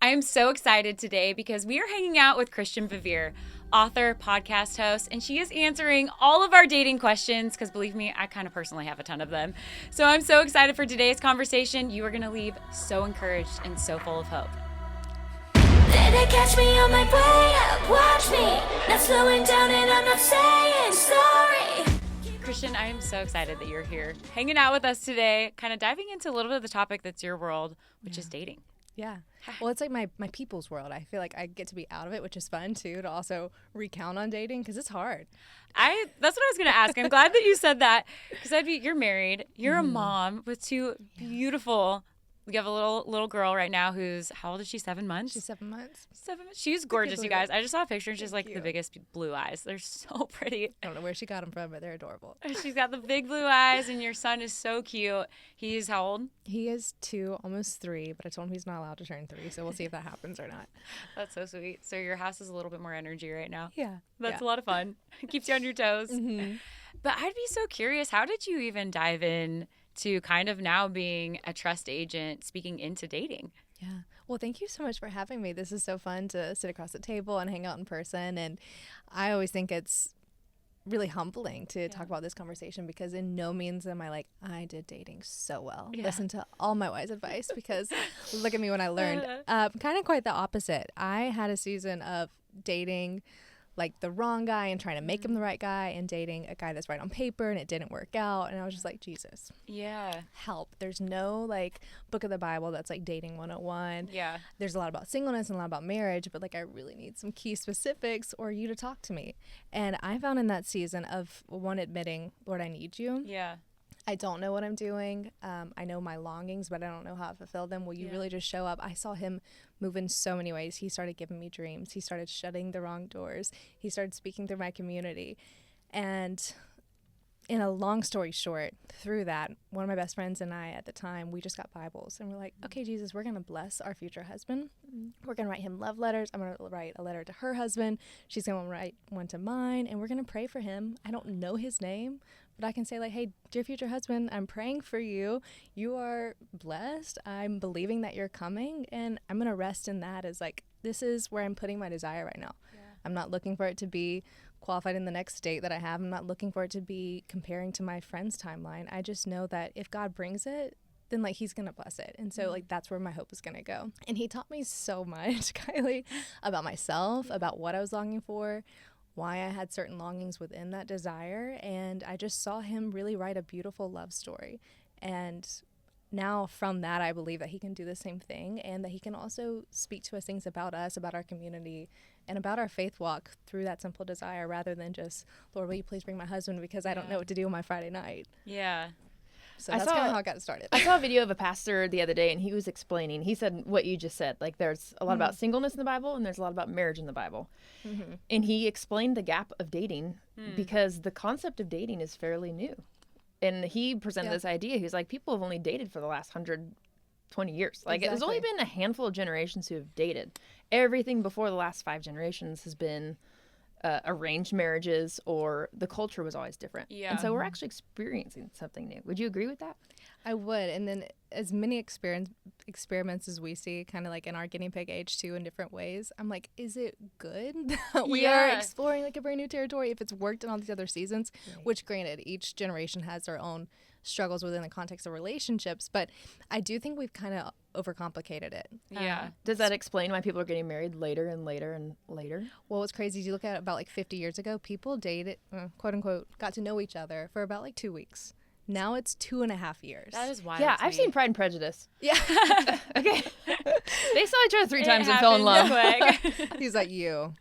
I am so excited today because we are hanging out with Christian Bevere, author, podcast host, and she is answering all of our dating questions because believe me, I kind of personally have a ton of them. So I'm so excited for today's conversation. You are going to leave so encouraged and so full of hope. They catch me on my way up, watch me, not slowing down and I'm not saying sorry. Christian, I am so excited that you're here hanging out with us today, kind of diving into a little bit of the topic that's your world, which is dating. Yeah. Well, it's like my people's world. I feel like I get to be out of it, which is fun, too, to also recount on dating because it's hard. That's what I was going to ask. I'm glad that you said that because you're married. You're a mom with two beautiful. You have a little girl right now who's, how old is she? 7 months? She's 7 months. She's gorgeous, you guys. it. I just saw a picture and she's like the biggest blue eyes. They're so pretty. I don't know where she got them from, but they're adorable. She's got the big blue eyes and your son is so cute. He's how old? He is 2, almost 3, but I told him he's not allowed to turn 3, so we'll see if that happens or not. That's so sweet. So your house is a little bit more energy right now. Yeah. That's a lot of fun. It keeps you on your toes. Mm-hmm. But I'd be so curious, how did you even dive in to kind of now being a trust agent speaking into dating? Yeah. Well, thank you so much for having me. This is so fun to sit across the table and hang out in person. And I always think it's really humbling to talk about this conversation because in no means am I like, I did dating so well. Yeah. Listen to all my wise advice because look at me when I learned. Kind of quite the opposite. I had a season of dating like the wrong guy and trying to make him the right guy and dating a guy that's right on paper and it didn't work out. And I was just like, Jesus. Yeah. Help. There's no like book of the Bible that's like dating 101. Yeah. There's a lot about singleness and a lot about marriage, but like I really need some key specifics or you to talk to me. And I found in that season of one admitting, Lord, I need you. Yeah. I don't know what I'm doing. I know my longings, but I don't know how to fulfill them. Will you really just show up? I saw him move in so many ways. He started giving me dreams. He started shutting the wrong doors. He started speaking through my community. And in a long story short, through that, one of my best friends and I at the time, we just got Bibles. And we're like, okay, Jesus, we're going to bless our future husband. We're going to write him love letters. I'm going to write a letter to her husband. She's going to write one to mine. And we're going to pray for him. I don't know his name, but I can say like, hey, dear future husband, I'm praying for you. You are blessed. I'm believing that you're coming. And I'm going to rest in that as like, this is where I'm putting my desire right now. Yeah. I'm not looking for it to be qualified in the next state that I have. I'm not looking for it to be comparing to my friend's timeline. I just know that if God brings it, then like he's going to bless it. And so like that's where my hope is going to go. And he taught me so much, Kylie, about myself, about what I was longing for, why I had certain longings within that desire. And I just saw him really write a beautiful love story. And now from that, I believe that he can do the same thing and that he can also speak to us things about us, about our community, and about our faith walk through that simple desire rather than just, Lord, will you please bring my husband because I don't know what to do on my Friday night. Yeah. So that's kind of how I got started. I saw a video of a pastor the other day, and he was explaining, he said what you just said, like there's a lot about singleness in the Bible, and there's a lot about marriage in the Bible. Mm-hmm. And he explained the gap of dating because the concept of dating is fairly new. And he presented this idea. He was like, people have only dated for the last 120 years. Like, There's only been a handful of generations who have dated. Everything before the last 5 generations has been arranged marriages, or the culture was always different. Yeah. And so we're actually experiencing something new. Would you agree with that? I would. And then as many experiments as we see kind of like in our guinea pig age too in different ways, I'm like, is it good that we are exploring like a brand new territory if it's worked in all these other seasons, which granted each generation has their own struggles within the context of relationships, but I do think we've kind of overcomplicated it. Yeah. Does that explain why people are getting married later and later and later? Well, what's crazy is you look at it about like 50 years ago, people dated, quote unquote, got to know each other for about like 2 weeks. Now it's 2.5 years. That is wild. Yeah, I've seen Pride and Prejudice. Yeah. Okay. They saw each other 3 times and fell in love. He's like, you.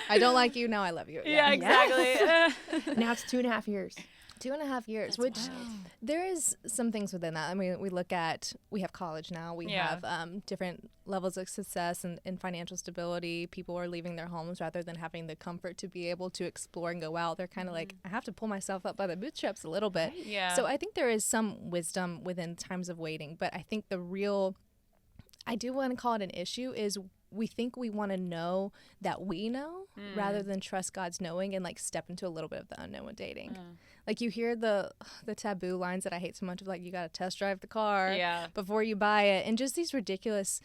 I don't like you, now I love you. Yeah, exactly. Now it's 2.5 years. 2.5 years, That's which wild. there is some things within that. I mean, we have college now. We have different levels of success and financial stability. People are leaving their homes rather than having the comfort to be able to explore and go out. They're kind of like, I have to pull myself up by the bootstraps a little bit. Yeah. So I think there is some wisdom within times of waiting. But I think I do want to call it an issue is we think we want to know that we know rather than trust God's knowing and like step into a little bit of the unknown with dating. Like you hear the taboo lines that I hate so much of like, you got to test drive the car before you buy it. And just these ridiculous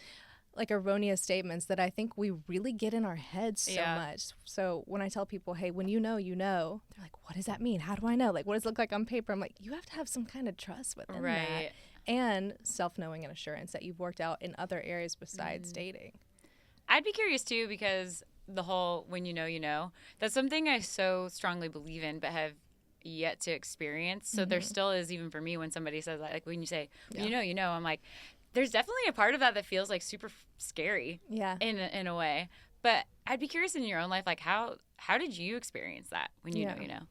like erroneous statements that I think we really get in our heads so much. So when I tell people, hey, when you know, they're like, what does that mean? How do I know? Like, what does it look like on paper? I'm like, you have to have some kind of trust within that. And self-knowing and assurance that you've worked out in other areas besides dating. I'd be curious too, because the whole when you know, that's something I so strongly believe in, but have yet to experience. So there still is, even for me, when somebody says that, like when you say, you know, I'm like, there's definitely a part of that feels like super scary in a way. But I'd be curious in your own life, like how did you experience that when you know?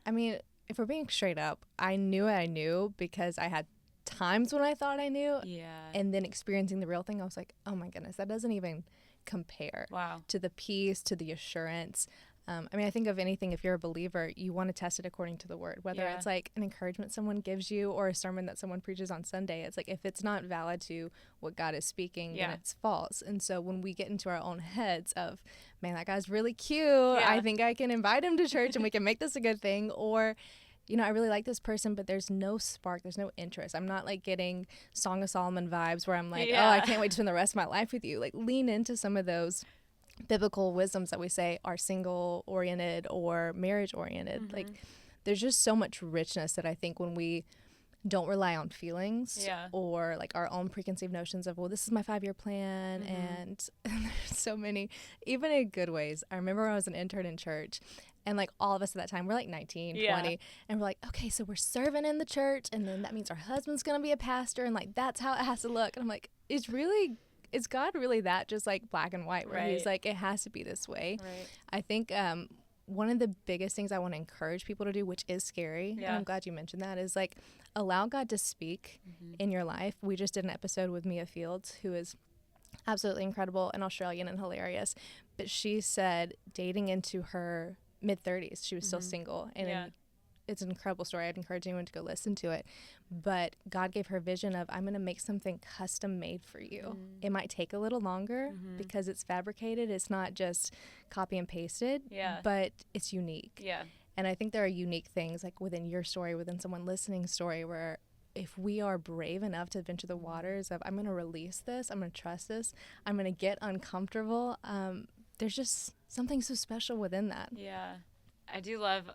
I mean, if we're being straight up, I knew because I had times when I thought I knew. And then experiencing the real thing, I was like, oh my goodness, that doesn't even compare to the peace, to the assurance. I mean, I think of anything, if you're a believer, you want to test it according to the word, whether it's like an encouragement someone gives you or a sermon that someone preaches on Sunday. It's like, if it's not valid to what God is speaking, then it's false. And so when we get into our own heads of, man, that guy's really cute, I think I can invite him to church and we can make this a good thing, or you know, I really like this person, but there's no spark, there's no interest. I'm not like getting Song of Solomon vibes where I'm like, oh, I can't wait to spend the rest of my life with you. Like, lean into some of those biblical wisdoms that we say are single oriented or marriage oriented. Like, there's just so much richness that I think when we don't rely on feelings or like our own preconceived notions of, well, this is my 5-year plan. And there's so many, even in good ways. I remember when I was an intern in church, and like all of us at that time, we're like 19, 20, and we're like, okay, so we're serving in the church, and then that means our husband's going to be a pastor, and like that's how it has to look. And I'm like, is God really that just like black and white, where he's like, it has to be this way? I think one of the biggest things I want to encourage people to do, which is scary, and I'm glad you mentioned that, is like allow God to speak in your life. We just did an episode with Mia Fields, who is absolutely incredible and Australian and hilarious, but she said dating into her mid-30s, she was still single, and it's an incredible story. I'd encourage anyone to go listen to it. But God gave her vision of, I'm going to make something custom made for you. It might take a little longer because it's fabricated. It's not just copy and pasted, but it's unique. And I think there are unique things like within your story, within someone listening's story, where if we are brave enough to venture the waters of, I'm going to release this, I'm going to trust this, I'm going to get uncomfortable, there's just something so special within that. I do love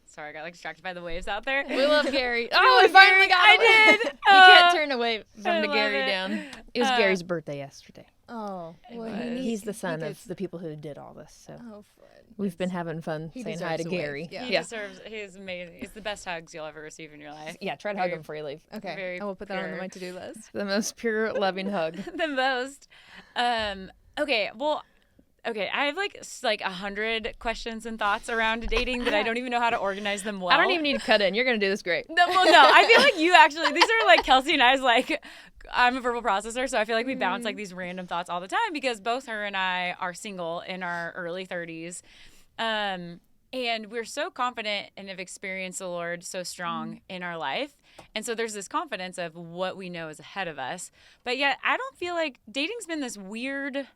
sorry, I got like distracted by the waves out there. We love Gary. Oh, we finally got him. I did. You can't turn away from the Gary down. It was Gary's birthday yesterday. Oh, well, he's the son of the people who did all this. So Fred. We've been having fun saying hi to Gary. He deserves. He's amazing. He's the best hugs you'll ever receive in your life. Yeah, try to hug him before you leave. Okay, I will put that on my to-do list. The most pure, loving hug. The most. Okay, well. Okay, I have like 100 questions and thoughts around dating that I don't even know how to organize them well. I don't even need to cut in. You're going to do this great. No, I feel like you actually, these are like Kelsey and I's like, I'm a verbal processor, so I feel like we bounce like these random thoughts all the time because both her and I are single in our early 30s. And we're so confident and have experienced the Lord so strong in our life. And so there's this confidence of what we know is ahead of us. But yet I don't feel like dating's been this weird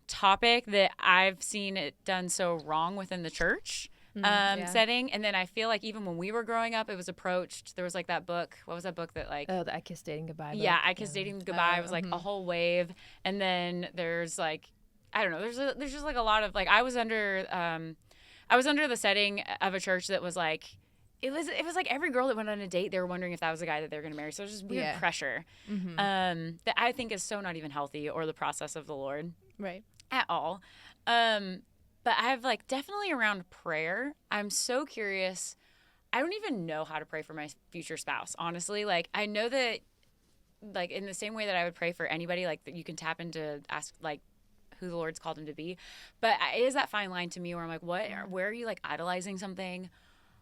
topic that I've seen it done so wrong within the church setting. And then I feel like even when we were growing up, it was approached. There was like that book. What was that book that like? Oh, the I Kissed Dating Goodbye book. Yeah, I Kissed Dating Goodbye. It was like a whole wave. And then there's like, I don't know. There's just like a lot of like I was under the setting of a church that was like. It was like every girl that went on a date, they were wondering if that was the guy that they were going to marry. So it was just weird pressure that I think is so not even healthy or the process of the Lord. Right. At all. But I've like definitely around prayer. I'm so curious. I don't even know how to pray for my future spouse, honestly. Like I know that like in the same way that I would pray for anybody, like that you can tap into ask like who the Lord's called him to be. But it is that fine line to me where I'm like, where are you like idolizing something?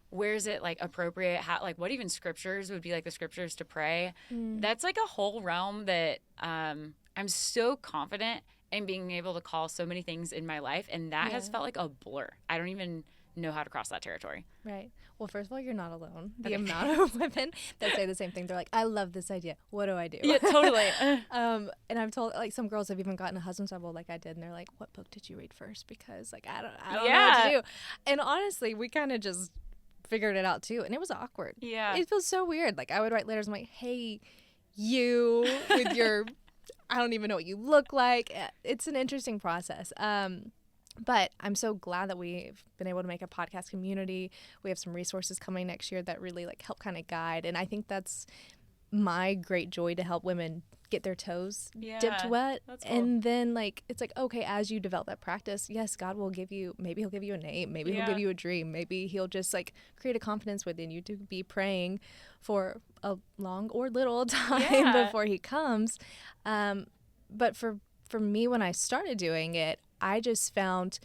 Where is it like appropriate? How like what even scriptures would be like the scriptures to pray? That's like a whole realm that I'm so confident in being able to call so many things in my life, and that has felt like a blur. I don't even know how to cross that territory. Right. Well, first of all, you're not alone. The amount of women that say the same thing. They're like, I love this idea. What do I do? Yeah, totally. And I'm told, like, some girls have even gotten a husband's Bible like I did, and they're like, what book did you read first? Because, like, I don't know what to do. And honestly, we kind of just figured it out, too, and it was awkward. Yeah. It feels so weird. Like, I would write letters, I'm like, hey, you with your I don't even know what you look like. It's an interesting process. But I'm so glad that we've been able to make a podcast community. We have some resources coming next year that really like help kind of guide. And I think that's my great joy, to help women get their toes dipped wet. That's cool. And then like, it's like, okay, as you develop that practice, yes, God will give you, maybe he'll give you a name, maybe he'll give you a dream, maybe he'll just like create a confidence within you to be praying for a long or little time before he comes. But for me, when I started doing it, I just found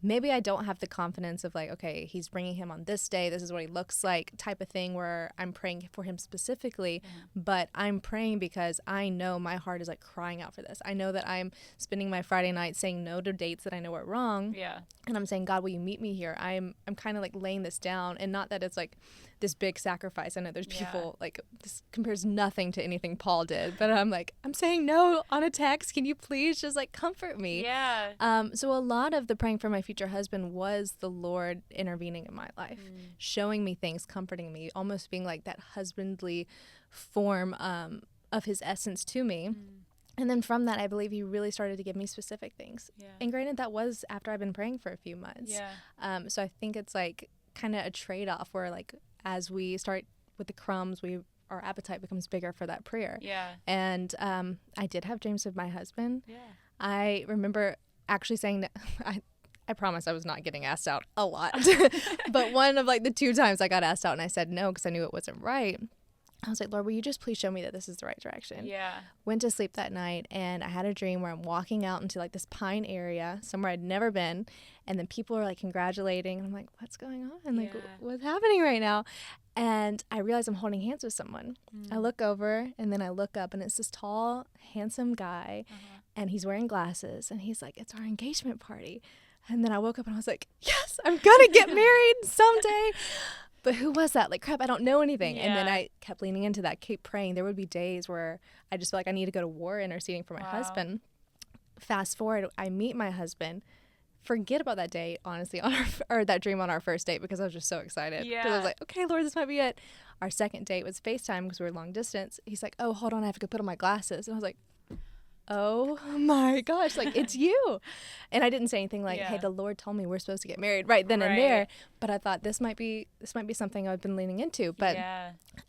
maybe I don't have the confidence of like, okay, he's bringing him on this day, this is what he looks like type of thing, where I'm praying for him specifically, but I'm praying because I know my heart is like crying out for this. I know that I'm spending my Friday night saying no to dates that I know are wrong. Yeah. And I'm saying, God, will you meet me here? I'm kind of like laying this down, and not that it's like this big sacrifice. I know there's people like, this compares nothing to anything Paul did, but I'm like, I'm saying no on a text. Can you please just like comfort me? Yeah. So a lot of the praying for my future husband was the Lord intervening in my life, showing me things, comforting me, almost being like that husbandly form of his essence to me. And then from that, I believe he really started to give me specific things. Yeah. And granted, that was after I've been praying for a few months. Yeah. So I think it's like kind of a trade-off where like, as we start with the crumbs, our appetite becomes bigger for that prayer. Yeah. And I did have dreams of my husband. Yeah. I remember actually saying that I promise I was not getting asked out a lot. But one of like the 2 times I got asked out and I said no because I knew it wasn't right. I was like, Lord, will you just please show me that this is the right direction? Yeah. Went to sleep that night, and I had a dream where I'm walking out into like this pine area, somewhere I'd never been, and then people are like congratulating. And I'm like, what's going on? Like, what's happening right now? And I realize I'm holding hands with someone. I look over, and then I look up, and it's this tall, handsome guy, and he's wearing glasses, and he's like, it's our engagement party. And then I woke up, and I was like, yes, I'm gonna get married someday. But who was that? Like, crap, I don't know anything. Yeah. And then I kept leaning into that, keep praying. There would be days where I just felt like I need to go to war interceding for my husband. Fast forward, I meet my husband. Forget about that day, honestly, or that dream on our first date, because I was just so excited. Because I was like, okay, Lord, this might be it. Our second date was FaceTime because we were long distance. He's like, oh, hold on, I have to go put on my glasses. And I was like, oh my gosh, like, it's you. And I didn't say anything like, hey, the Lord told me we're supposed to get married right then and there. But I thought this might be something I've been leaning into. But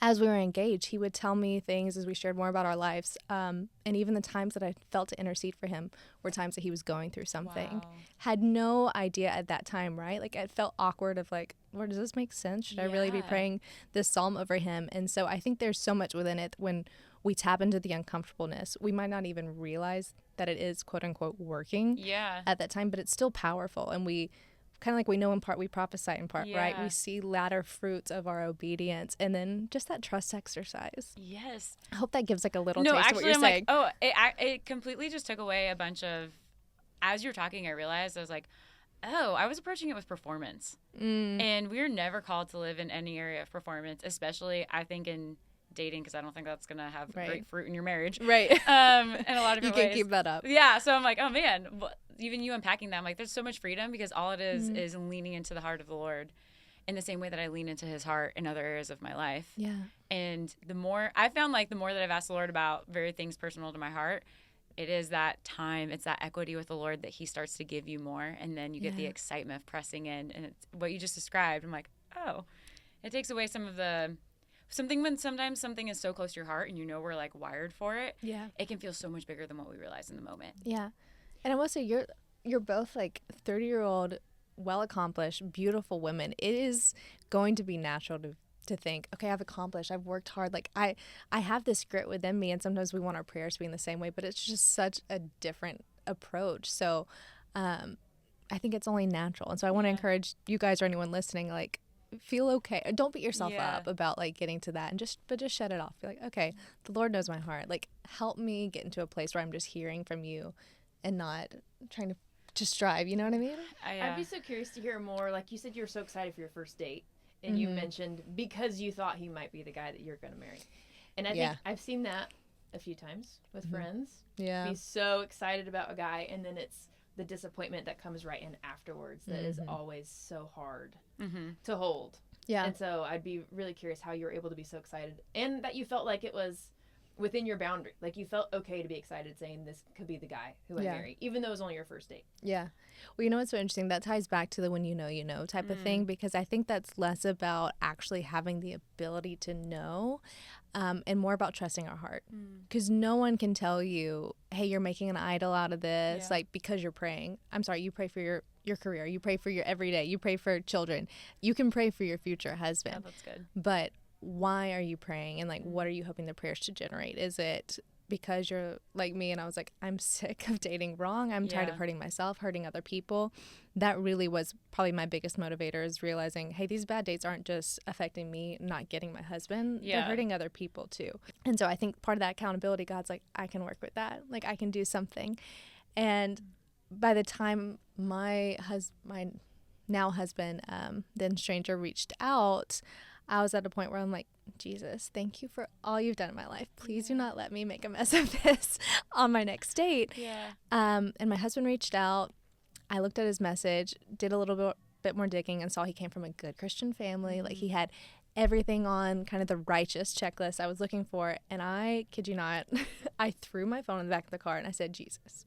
as we were engaged, he would tell me things as we shared more about our lives. And even the times that I felt to intercede for him were times that he was going through something. Had no idea at that time, right? Like, it felt awkward of like, Lord, does this make sense? Should I really be praying this psalm over him? And so I think there's so much within it when we tap into the uncomfortableness. We might not even realize that it is quote unquote working at that time, but it's still powerful. And we kind of like, we know in part, we prophesy in part, right? We see latter fruits of our obedience, and then just that trust exercise. Yes. I hope that gives like a little taste of what you're saying. Like, it completely just took away a bunch of, as you're talking, I realized I was like, oh, I was approaching it with performance. And we're never called to live in any area of performance, especially I think in dating, because I don't think that's going to have great fruit in your marriage. Right. In a lot of different ways. You can't keep that up. Yeah. So I'm like, oh man, even you unpacking that, I'm like, there's so much freedom, because all it is leaning into the heart of the Lord in the same way that I lean into his heart in other areas of my life. Yeah. And the more I found, like, the more that I've asked the Lord about very things personal to my heart, it is that time, it's that equity with the Lord that he starts to give you more. And then you get the excitement of pressing in. And it's what you just described. I'm like, oh, it takes away some of the, when sometimes something is so close to your heart and you know we're like wired for it. Yeah. It can feel so much bigger than what we realize in the moment. Yeah. And I will say you're both like 30-year-old, well-accomplished, beautiful women. It is going to be natural to think, okay, I've worked hard. Like I have this grit within me, and sometimes we want our prayers to be in the same way, but it's just such a different approach. So I think it's only natural. And so I want to encourage you guys or anyone listening, like, feel okay. Don't beat yourself up about like getting to that, and just shut it off. Be like, okay, the Lord knows my heart. Like, help me get into a place where I'm just hearing from you and not trying to strive. You know what I mean? I'd be so curious to hear more. Like you said, you were so excited for your first date. And you mentioned because you thought he might be the guy that you're going to marry. And I think I've seen that a few times with friends. Yeah. Be so excited about a guy, and then it's the disappointment that comes right in afterwards that is always so hard to hold. Yeah. And so I'd be really curious how you were able to be so excited, and that you felt like it was within your boundary. Like, you felt okay to be excited saying this could be the guy who I marry, even though it was only your first date. Yeah. Well, you know what's so interesting? That ties back to the when you know type of thing, because I think that's less about actually having the ability to know and more about trusting our heart. Because no one can tell you, hey, you're making an idol out of this, like, because you're praying. I'm sorry, you pray for your career. You pray for your everyday. You pray for children. You can pray for your future husband. Yeah, that's good. But why are you praying? And, like, what are you hoping the prayers to generate? Is it because you're like me and I was like, I'm sick of dating wrong. I'm tired of hurting myself, hurting other people. That really was probably my biggest motivator, is realizing, hey, these bad dates aren't just affecting me not getting my husband. They're hurting other people too. And so I think part of that accountability, God's like, I can work with that. Like, I can do something. And by the time my now husband, then stranger, reached out, I was at a point where I'm like, Jesus, thank you for all you've done in my life. Please do not let me make a mess of this on my next date. Yeah. And my husband reached out. I looked at his message, did a little bit more digging, and saw he came from a good Christian family. Like, he had everything on kind of the righteous checklist I was looking for. And I kid you not, I threw my phone in the back of the car and I said, Jesus.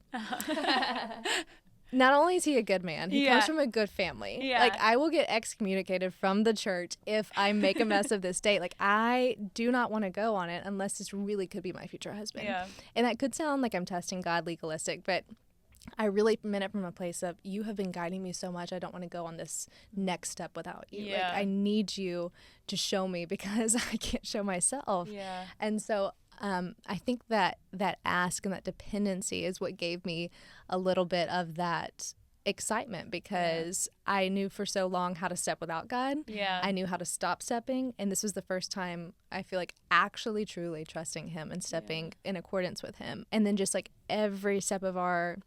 Not only is he a good man, he comes from a good family. Yeah. Like, I will get excommunicated from the church if I make a mess of this date. Like, I do not want to go on it unless this really could be my future husband. Yeah. And that could sound like I'm testing God, legalistic, but I really meant it from a place of, you have been guiding me so much, I don't want to go on this next step without you. Yeah. Like, I need you to show me because I can't show myself. Yeah. And so I think that ask and that dependency is what gave me a little bit of that excitement, because I knew for so long how to step without God. Yeah. I knew how to stop stepping. And this was the first time I feel like actually truly trusting him and stepping in accordance with him. And then just like every step of our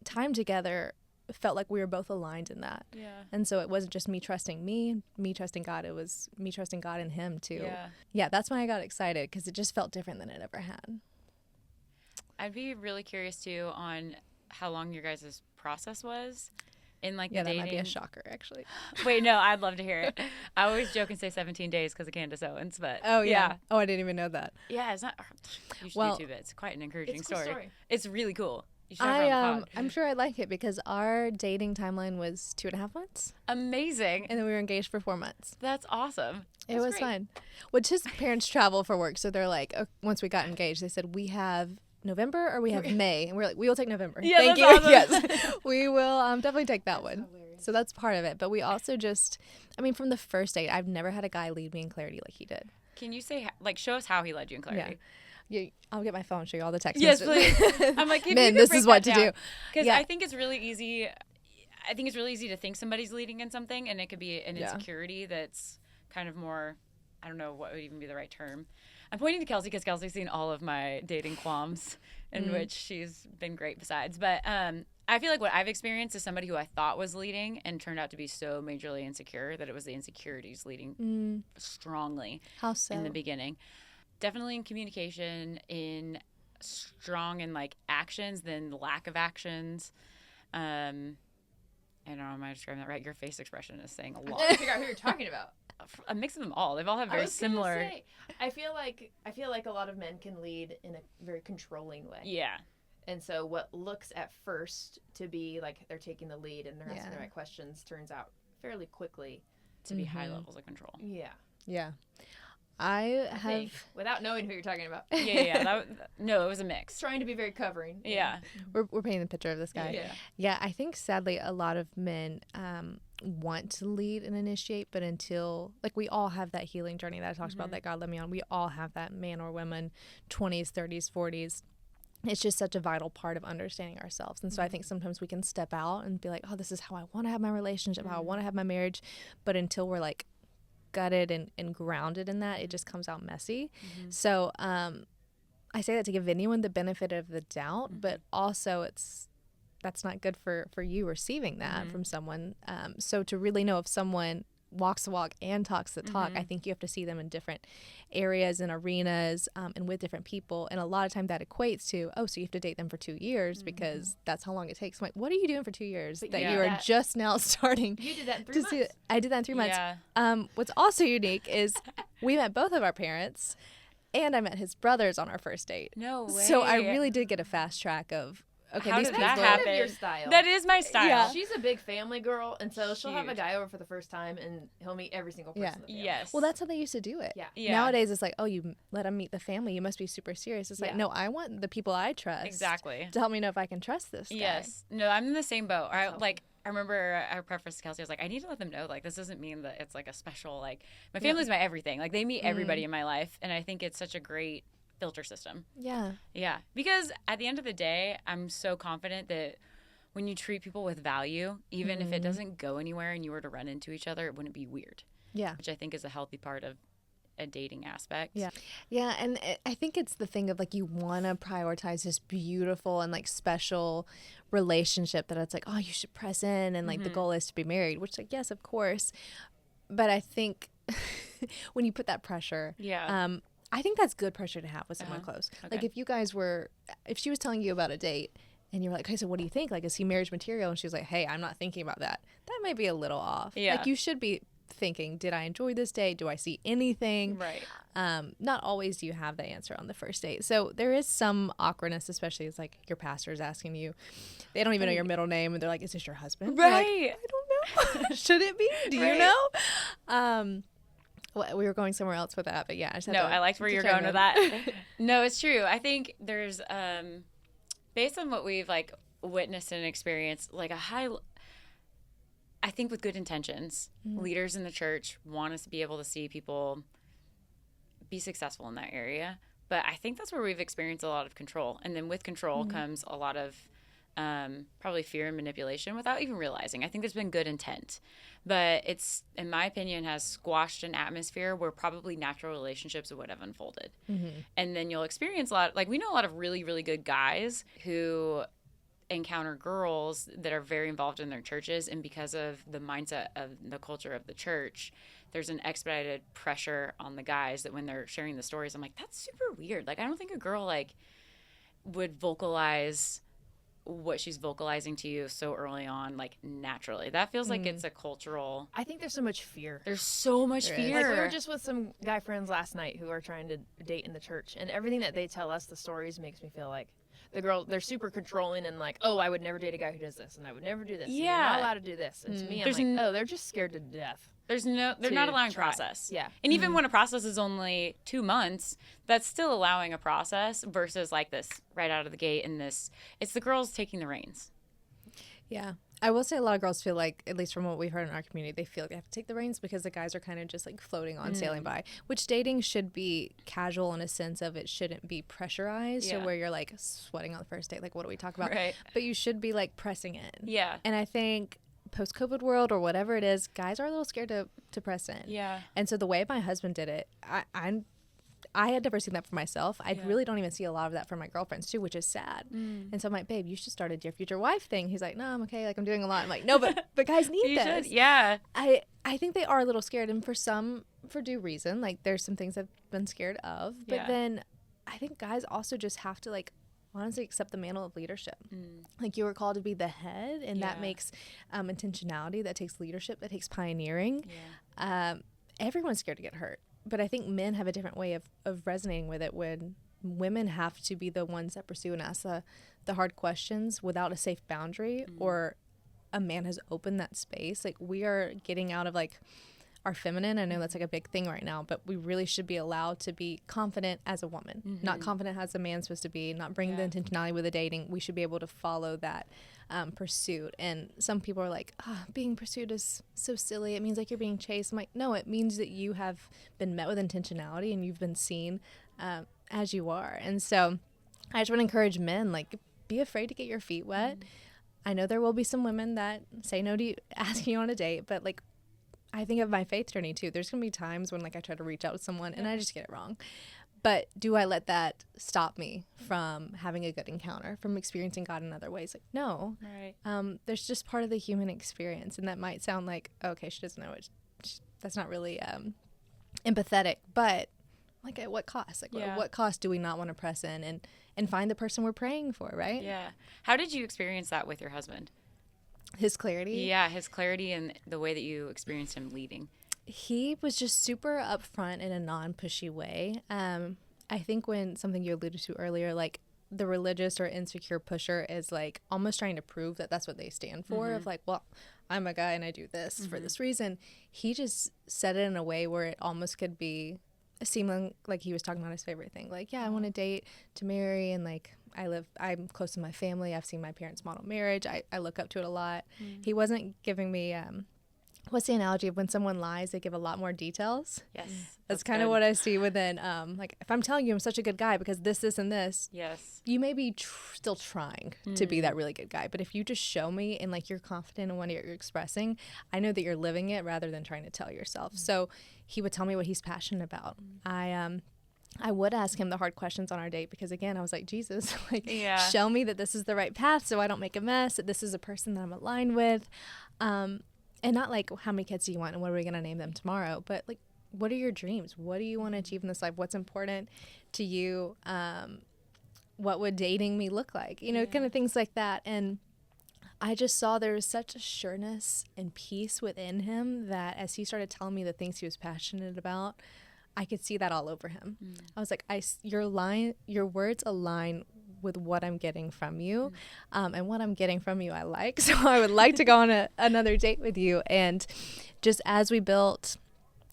time together felt like we were both aligned in that. Yeah. And so it wasn't just me trusting me trusting God. It was me trusting God and him too. Yeah, that's when I got excited, because it just felt different than it ever had. I'd be really curious too on how long your guys' process was in like the that dating. might be a shocker, actually. Wait, no, I'd love to hear it. I always joke and say 17 days because of Candace Owens, but oh yeah. Oh, I didn't even know that. Yeah, it's not. You should YouTube it. It's quite an encouraging story. It's really cool. I'm sure I like it, because our dating timeline was 2.5 months. Amazing. And then we were engaged for 4 months. That's awesome. It was fun. Which his parents travel for work, so they're like, once we got engaged, they said, we have November or we have May, and we're like, we will take November. Yeah, Thank you. awesome. Yes, we will definitely take that one. Hilarious. So that's part of it. But we also just, from the first date, I've never had a guy lead me in clarity like he did. Can you say, like, show us how he led you in clarity? Yeah, I'll get my phone and show you all the text messages. Yes, please. I'm like, man, this is what to do. Because I think it's really easy. I think it's really easy to think somebody's leading in something, and it could be an insecurity that's kind of more, I don't know what would even be the right term. I'm pointing to Kelsey because Kelsey's seen all of my dating qualms, in which she's been great besides. But I feel like what I've experienced is somebody who I thought was leading and turned out to be so majorly insecure that it was the insecurities leading strongly. How so? In the beginning. Definitely in communication, in strong in like actions, then lack of actions. I don't know, am I describing that right? Your face expression is saying a lot. I'm trying to figure out who you're talking about. A mix of them all. They've all have very similar. I feel like a lot of men can lead in a very controlling way. Yeah. And so what looks at first to be like they're taking the lead and they're asking the right questions turns out fairly quickly to be high levels of control. Yeah. Yeah. I think, without knowing who you're talking about. No, it was a mix. Trying to be very covering. Yeah. We're painting the picture of this guy. Yeah, I think sadly a lot of men want to lead and initiate, but until, like, we all have that healing journey that I talked about that God led me on. We all have that, man or woman, 20s, 30s, 40s. It's just such a vital part of understanding ourselves. And so I think sometimes we can step out and be like, oh, this is how I want to have my relationship, how I want to have my marriage. But until we're like gutted and grounded in that, it just comes out messy. So I say that to give anyone the benefit of the doubt, but also that's not good for you receiving that from someone. So to really know if someone walks the walk and talks the talk, I think you have to see them in different areas and arenas and with different people. And a lot of time that equates to, oh, so you have to date them for 2 years because that's how long it takes. I'm like, what are you doing for 2 years that you are just now starting? You did that in 3 months. I did that in 3 months. What's also unique is we met both of our parents. And I met his brothers on our first date. No way. So I really did get a fast track of, okay, How these did people. that That's kind happen? of your style. That is my style. Yeah. She's a big family girl, and so she'll have a Huge. guy over for the first time, and he'll meet every single person. Yeah. in the family. Yes. Well, that's how they used to do it. Yeah. Yeah. Nowadays, it's like, oh, you let them meet the family. You must be super serious. It's like, Yeah. no, I want the people I trust. Exactly. To help me know if I can trust this guy. Yes. No, I'm in the same boat. So- I remember I prefaced to Kelsey, I was like, I need to let them know, like, this doesn't mean that it's like a special, like, my family's my everything. Like, they meet everybody in my life. And I think it's such a great filter system. Yeah. Yeah. Because at the end of the day, I'm so confident that when you treat people with value, even if it doesn't go anywhere and you were to run into each other, it wouldn't be weird, Yeah. which I think is a healthy part of a dating aspect. Yeah. Yeah. And I think it's the thing of like, you want to prioritize this beautiful and like special relationship that it's like, oh, you should press in. And like the goal is to be married, which like, yes, of course. But I think when you put that pressure, Yeah. I think that's good pressure to have with someone close. Like Okay. if she was telling you about a date and you were like, okay, so what do you think? Like, is he marriage material? And she was like, hey, I'm not thinking about that. That might be a little off. Yeah. Like, you should be thinking, did I enjoy this date? Do I see anything? Right. Not always do you have the answer on the first date. So there is some awkwardness, especially as like your pastor is asking you. They don't even know your middle name and they're like, is this your husband? You're like, Right. I don't know. Should it be? Do you Right. know? Well, we were going somewhere else with that, but yeah. I just had No, to- I liked where to you're chime going with in. that. No, it's true. I think there's, based on what we've like witnessed and experienced, like I think with good intentions, leaders in the church want us to be able to see people be successful in that area. But I think that's where we've experienced a lot of control. And then with control comes a lot of probably fear and manipulation without even realizing. I think there's been good intent. But it's, in my opinion, has squashed an atmosphere where probably natural relationships would have unfolded. And then you'll experience a lot, like we know a lot of really, really good guys who encounter girls that are very involved in their churches, and because of the mindset of the culture of the church, there's an expedited pressure on the guys that when they're sharing the stories, I'm like, that's super weird. Like, I don't think a girl like would vocalize what she's vocalizing to you so early on, like naturally. That feels like it's a cultural, I think there's so much fear. there's so much There is. fear. Like, we were just with some guy friends last night who are trying to date in the church, and everything that they tell us, the stories, makes me feel like the girl, they're super controlling and like, oh, I would never date a guy who does this, and I would never do this. And you're Yeah. not allowed to do this. And to me, I'm There's like, oh, they're just scared to death. they're to not allowing try. process. Yeah. And even when a process is only 2 months, that's still allowing a process versus like this right out of the gate. And this, it's the girls taking the reins. Yeah. I will say a lot of girls feel like, at least from what we've heard in our community, they feel like they have to take the reins because the guys are kind of just like floating on, sailing by, which dating should be casual in a sense of it shouldn't be pressurized or Yeah. where you're like sweating on the first date. Like, what do we talk about? Right. But you should be like pressing in. Yeah. And I think post-COVID world or whatever it is, guys are a little scared to press in. Yeah. And so the way my husband did it, I had never seen that for myself. I really don't even see a lot of that for my girlfriends too, which is sad. And so I'm like, babe, you should start a dear future wife thing. He's like, no, I'm okay. Like, I'm doing a lot. I'm like, no, but guys need You this. should. Yeah. I think they are a little scared, and for some, for due reason. Like, there's some things I've been scared of. But Yeah. then I think guys also just have to like honestly accept the mantle of leadership. Like, you were called to be the head, and that Yeah. makes intentionality, that takes leadership, that takes pioneering. Yeah. Everyone's scared to get hurt, but I think men have a different way of resonating with it when women have to be the ones that pursue and ask the hard questions without a safe boundary, or a man has opened that space. Like, we are getting out of like our feminine. I know that's like a big thing right now, but we really should be allowed to be confident as a woman, not confident as a man's supposed to be, not bringing the intentionality with the dating. We should be able to follow that pursuit. And some people are like, being pursued is so silly. It means like you're being chased. I'm like, no, it means that you have been met with intentionality and you've been seen as you are. And so I just want to encourage men, like, be afraid to get your feet wet. I know there will be some women that say no to you, asking you on a date, but like, I think of my faith journey too. There's going to be times when like I try to reach out to someone and I just get it wrong. But do I let that stop me from having a good encounter, from experiencing God in other ways? Like, no. Right. There's just part of the human experience. And that might sound like, okay, she doesn't know it. That's not really empathetic. But like, at what cost? Like, Yeah. what cost do we not want to press in and find the person we're praying for, right? Yeah. How did you experience that with your husband? His clarity. Yeah, his clarity and the way that you experienced him leading. He was just super upfront in a non-pushy way. I think when something you alluded to earlier, like the religious or insecure pusher is like almost trying to prove that that's what they stand for, of like, well, I'm a guy and I do this for this reason. He just said it in a way where it almost could be seeming like he was talking about his favorite thing. Like, yeah, I want to date to marry, and like I'm close to my family. I've seen my parents model marriage. I look up to it a lot. He wasn't giving me what's the analogy of when someone lies, they give a lot more details? Yes. That's kind of what I see within, like, if I'm telling you I'm such a good guy because this, and this, Yes. you may be still trying to be that really good guy. But if you just show me and, like, you're confident in what you're expressing, I know that you're living it rather than trying to tell yourself. So he would tell me what he's passionate about. I would ask him the hard questions on our date because, again, I was like, Jesus, like, show me that this is the right path so I don't make a mess, that this is a person that I'm aligned with. And not like, how many kids do you want and what are we going to name them tomorrow? But like, what are your dreams? What do you want to achieve in this life? What's important to you? What would dating me look like? You know, kind of things like that. And I just saw there was such a sureness and peace within him that as he started telling me the things he was passionate about, I could see that all over him. I was like, your words align with what I'm getting from you, and what I'm getting from you I like, so I would like to go on another date with you. And just as we built,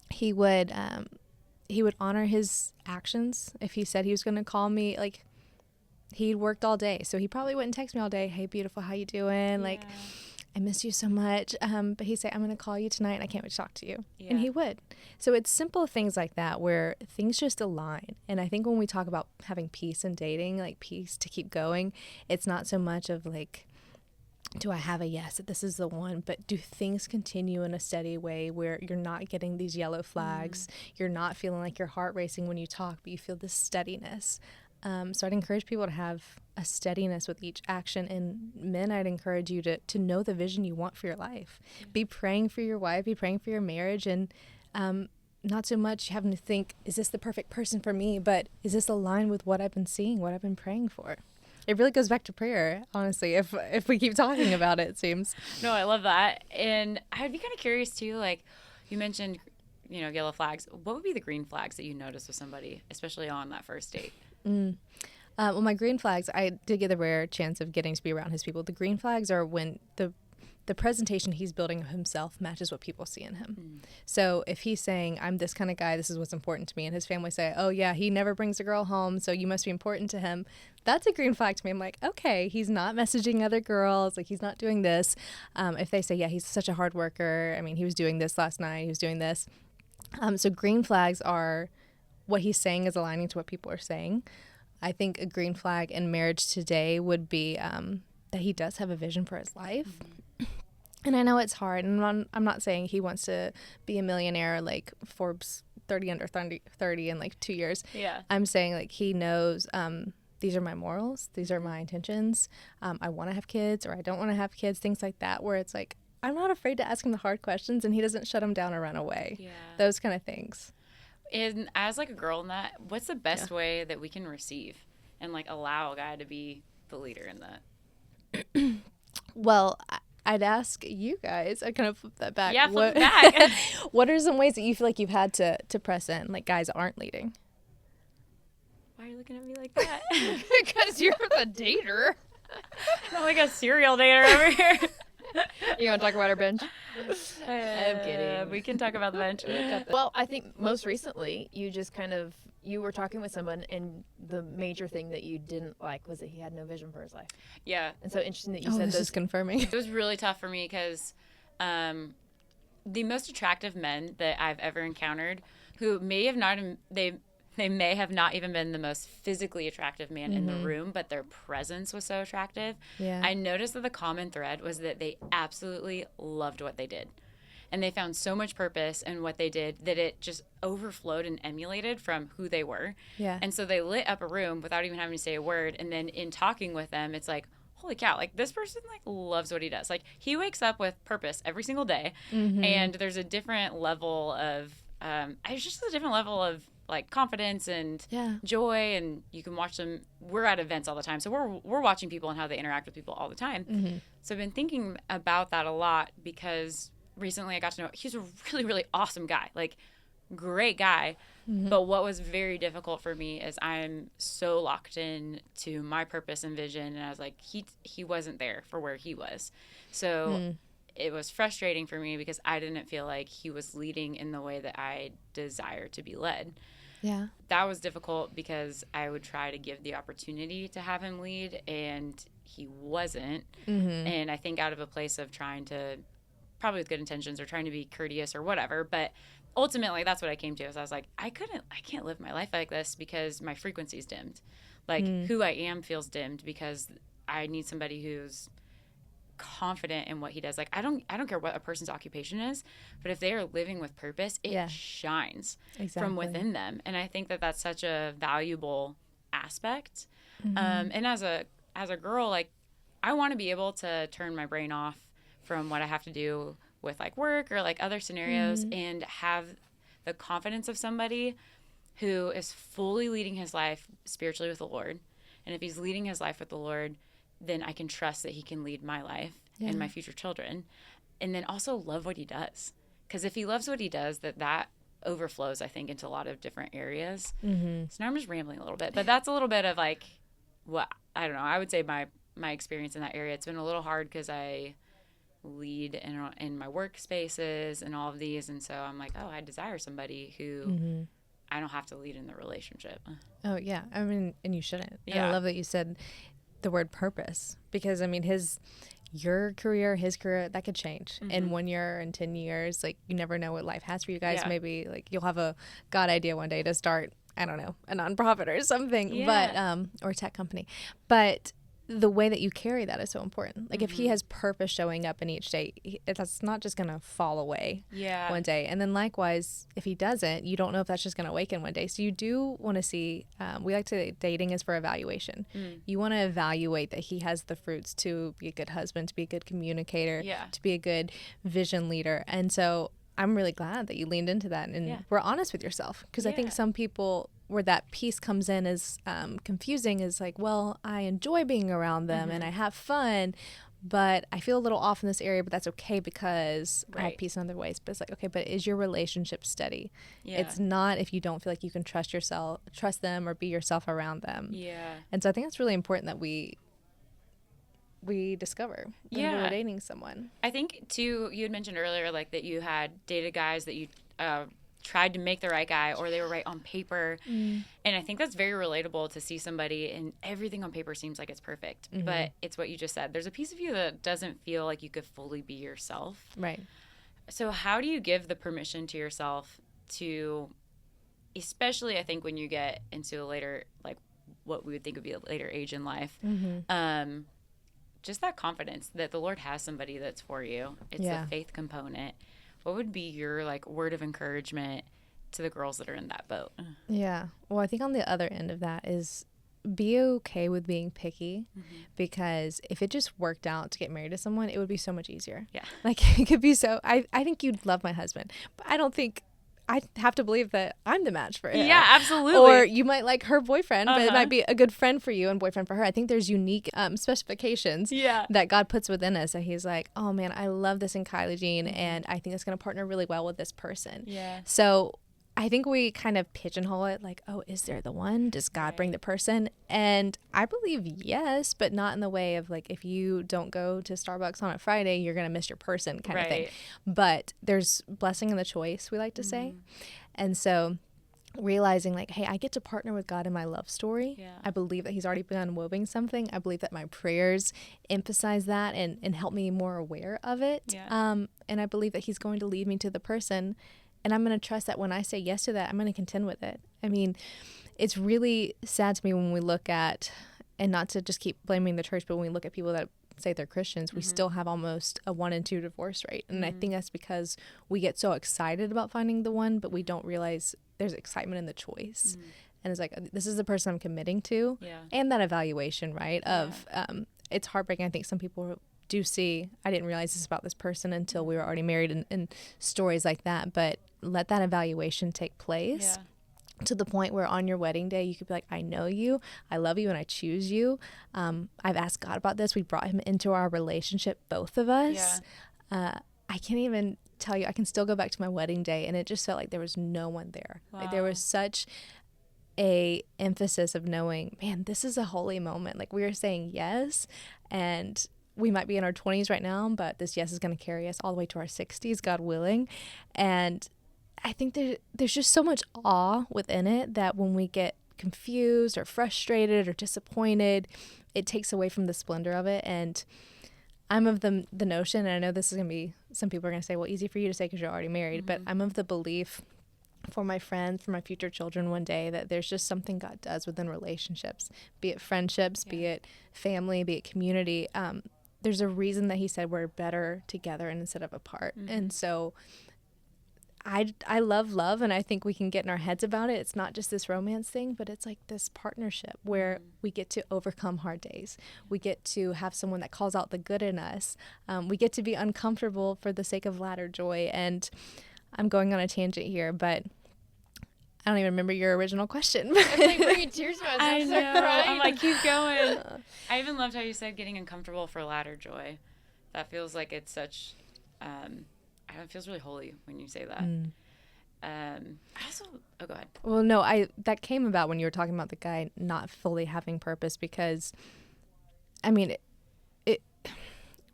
he would honor his actions. If he said he was going to call me, like, he'd worked all day, so he probably wouldn't text me all day, hey beautiful, how you doing, like, I miss you so much, but he'd say, I'm going to call you tonight and I can't wait to talk to you. And he would. So it's simple things like that where things just align. And I think when we talk about having peace in dating, like peace to keep going, it's not so much of like, do I have a yes, that this is the one, but do things continue in a steady way where you're not getting these yellow flags, you're not feeling like your heart racing when you talk, but you feel this steadiness. So I'd encourage people to have a steadiness with each action. And men, I'd encourage you to know the vision you want for your life. Be praying for your wife, be praying for your marriage, and not so much having to think, is this the perfect person for me, but is this aligned with what I've been seeing, what I've been praying for? It really goes back to prayer, honestly, if we keep talking about it, it seems. No, I love that. And I'd be kind of curious, too, like you mentioned, you know, yellow flags. What would be the green flags that you notice with somebody, especially on that first date? Well, my green flags, I did get the rare chance of getting to be around his people. The green flags are when the presentation he's building of himself matches what people see in him. So if he's saying, I'm this kind of guy, this is what's important to me, and his family say, oh yeah, he never brings a girl home, so you must be important to him, that's a green flag to me. I'm like, okay, he's not messaging other girls, like he's not doing this. If they say, yeah, he's such a hard worker, I mean, he was doing this last night, he was doing this. So green flags are what he's saying is aligning to what people are saying. I think a green flag in marriage today would be that he does have a vision for his life. And I know it's hard, and I'm not saying he wants to be a millionaire like Forbes 30 under 30 in like 2 years. Yeah. I'm saying like he knows these are my morals, these are my intentions. I want to have kids or I don't want to have kids, things like that, where it's like I'm not afraid to ask him the hard questions and he doesn't shut them down or run away. Yeah. Those kind of things. And as like a girl in that, what's the best way that we can receive and like allow a guy to be the leader in that? Well, I'd ask you guys. I kind of flip that back. Yeah, flip it back. What are some ways that you feel like you've had to press in, like guys aren't leading? Why are you looking at me like that? Because you're the dater. Not like a serial dater over here. You want to talk about our bench? I'm kidding. We can talk about the bench. Well, I think most recently you were talking with someone and the major thing that you didn't like was that he had no vision for his life. Yeah. And so interesting that you said this those. is confirming. It was really tough for me because the most attractive men that I've ever encountered who may have not, they may have not even been the most physically attractive man in the room, but their presence was so attractive. Yeah. I noticed that the common thread was that they absolutely loved what they did. And they found so much purpose in what they did that it just overflowed and emulated from who they were. Yeah. And so they lit up a room without even having to say a word. And then in talking with them, it's like, holy cow, like this person like loves what he does. Like he wakes up with purpose every single day. And there's a different level of, it's just a different level of like confidence and joy. And you can watch them. We're at events all the time. So we're watching people and how they interact with people all the time. So I've been thinking about that a lot because recently I got to know he's a really, really awesome guy. Like great guy. But what was very difficult for me is I'm so locked in to my purpose and vision. And I was like, he wasn't there for where he was. So it was frustrating for me because I didn't feel like he was leading in the way that I desire to be led. Yeah. That was difficult because I would try to give the opportunity to have him lead, and he wasn't. And I think out of a place of trying to, probably with good intentions or trying to be courteous or whatever, but ultimately that's what I came to, is I was like, I can't live my life like this because my frequency's dimmed. Like who I am feels dimmed because I need somebody who's confident in what he does. Like I don't care what a person's occupation is, but if they are living with purpose, it shines from within them. And I think that that's such a valuable aspect. And as a girl, like I want to be able to turn my brain off from what I have to do with like work or like other scenarios and have the confidence of somebody who is fully leading his life spiritually with the Lord. And if he's leading his life with the Lord, then I can trust that he can lead my life and my future children. And then also love what he does. Because if he loves what he does, that overflows, I think, into a lot of different areas. So now I'm just rambling a little bit. But that's a little bit of like, what, I don't know, I would say my experience in that area. It's been a little hard because I lead in my work spaces and all of these. And so I'm like, oh, I desire somebody who I don't have to lead in the relationship. Oh, yeah. I mean, and you shouldn't. Yeah. And I love that you said the word purpose, because I mean your career, his career, that could change in 1 year, in 10 years. Like you never know what life has for you guys. Maybe like you'll have a God idea one day to start, I don't know, a nonprofit or something, but or a tech company. But the way that you carry that is so important. Like if he has purpose showing up in each day, that's not just going to fall away one day. And then likewise, if he doesn't, you don't know if that's just going to awaken one day. So you do want to see, we like to, dating is for evaluation. You want to evaluate that he has the fruits to be a good husband, to be a good communicator, to be a good vision leader. And so I'm really glad that you leaned into that and were honest with yourself. Because I think some people, where that piece comes in is confusing, is like, well, I enjoy being around them and I have fun, but I feel a little off in this area, but that's okay because I have peace in other ways. But it's like, okay, but is your relationship steady? It's not if you don't feel like you can trust them or be yourself around them. And so I think it's really important that we discover when we're dating someone. I think too, you had mentioned earlier like that you had dated guys that you tried to make the right guy, or they were right on paper. And I think that's very relatable to see somebody and everything on paper seems like it's perfect, but it's what you just said. There's a piece of you that doesn't feel like you could fully be yourself. Right. So how do you give the permission to yourself to, especially I think when you get into a later, like what we would think would be a later age in life, just that confidence that the Lord has somebody that's for you. It's the faith component. What would be your like word of encouragement to the girls that are in that boat? Yeah. Well, I think on the other end of that is be okay with being picky, because if it just worked out to get married to someone, it would be so much easier. Yeah. Like it could be so, I think you'd love my husband, but I don't think, I have to believe that I'm the match for him. Yeah, absolutely. Or you might like her boyfriend, but it might be a good friend for you and boyfriend for her. I think there's unique specifications that God puts within us. That He's like, oh man, I love this in Kylie Jean, and I think it's going to partner really well with this person. Yeah. So I think we kind of pigeonhole it like, oh, is there the one? Does God bring the person? And I believe yes, but not in the way of like, if you don't go to Starbucks on a Friday, you're going to miss your person kind of thing. But there's blessing in the choice, we like to say. And so realizing like, hey, I get to partner with God in my love story. Yeah. I believe that He's already been unwoven something. I believe that my prayers emphasize that and help me more aware of it. Yeah. And I believe that He's going to lead me to the person. And I'm going to trust that when I say yes to that, I'm going to contend with it. I mean, it's really sad to me when we look at, and not to just keep blaming the church, but when we look at people that say they're Christians, we still have almost a 1 in 2 divorce rate. And I think that's because we get so excited about finding the one, but we don't realize there's excitement in the choice. And it's like, this is the person I'm committing to. Yeah. And that evaluation, right? Of it's heartbreaking. I think some people do see, I didn't realize this about this person until we were already married, and stories like that. But let that evaluation take place to the point where on your wedding day you could be like, I know you, I love you, and I choose you. I've asked God about this. We brought Him into our relationship, both of us. I can't even tell you, I can still go back to my wedding day, and it just felt like there was no one there. Wow. Like there was such a emphasis of knowing, man, this is a holy moment. Like we are saying yes, and we might be in our 20s right now, but this yes is going to carry us all the way to our 60s, God willing. And I think there's just so much awe within it that when we get confused or frustrated or disappointed, it takes away from the splendor of it. And I'm of the notion, and I know this is going to be, some people are going to say, well, easy for you to say because you're already married, but I'm of the belief for my friends, for my future children one day, that there's just something God does within relationships, be it friendships, be it family, be it community. There's a reason that he said we're better together instead of apart. And so I love, and I think we can get in our heads about it. It's not just this romance thing, but it's like this partnership where we get to overcome hard days. We get to have someone that calls out the good in us. We get to be uncomfortable for the sake of latter joy. And I'm going on a tangent here, but I don't even remember your original question. I'm like bringing tears to my eyes. I I'm know. so crying. I'm like, keep going. I even loved how you said getting uncomfortable for latter joy. That feels like it's such, it feels really holy when you say that. I also, go ahead. Well, no, that came about when you were talking about the guy not fully having purpose, because, I mean,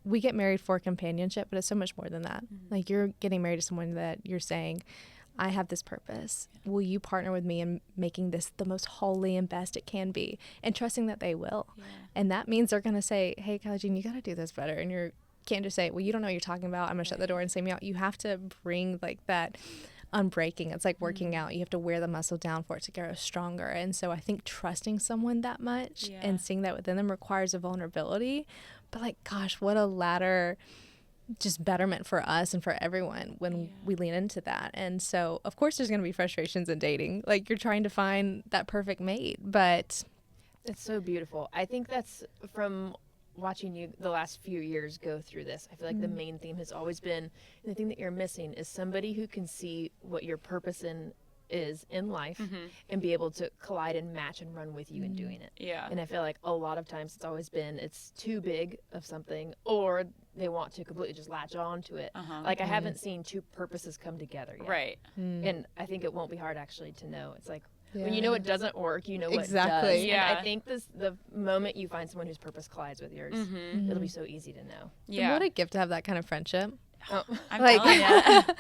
we get married for companionship, but it's so much more than that. Like, you're getting married to someone that you're saying, I have this purpose. Will you partner with me in making this the most holy and best it can be? And trusting that they will. Yeah. And that means they're going to say, hey, Kylie Jean, you got to do this better. And you can't just say, well, you don't know what you're talking about. I'm going to shut the door and say me out. You have to bring like that unbreaking. It's like working out. You have to wear the muscle down for it to grow stronger. And so I think trusting someone that much and seeing that within them requires a vulnerability. But like, gosh, what a ladder just betterment for us and for everyone when we lean into that. And so of course there's going to be frustrations in dating. Like, you're trying to find that perfect mate, but it's so beautiful. I think that's from watching you the last few years go through this. I feel like the main theme has always been, and the thing that you're missing is somebody who can see what your purpose is in life and be able to collide and match and run with you in doing it. Yeah. And I feel like a lot of times it's always been, it's too big of something, or they want to completely just latch on to it. Like, I haven't seen two purposes come together yet. Right. And I think it won't be hard actually to know. It's like, when you know it doesn't work, you know what Exactly. does. Yeah. And I think the moment you find someone whose purpose collides with yours, it'll be so easy to know. Yeah. And what a gift to have that kind of friendship. I'm like, telling you.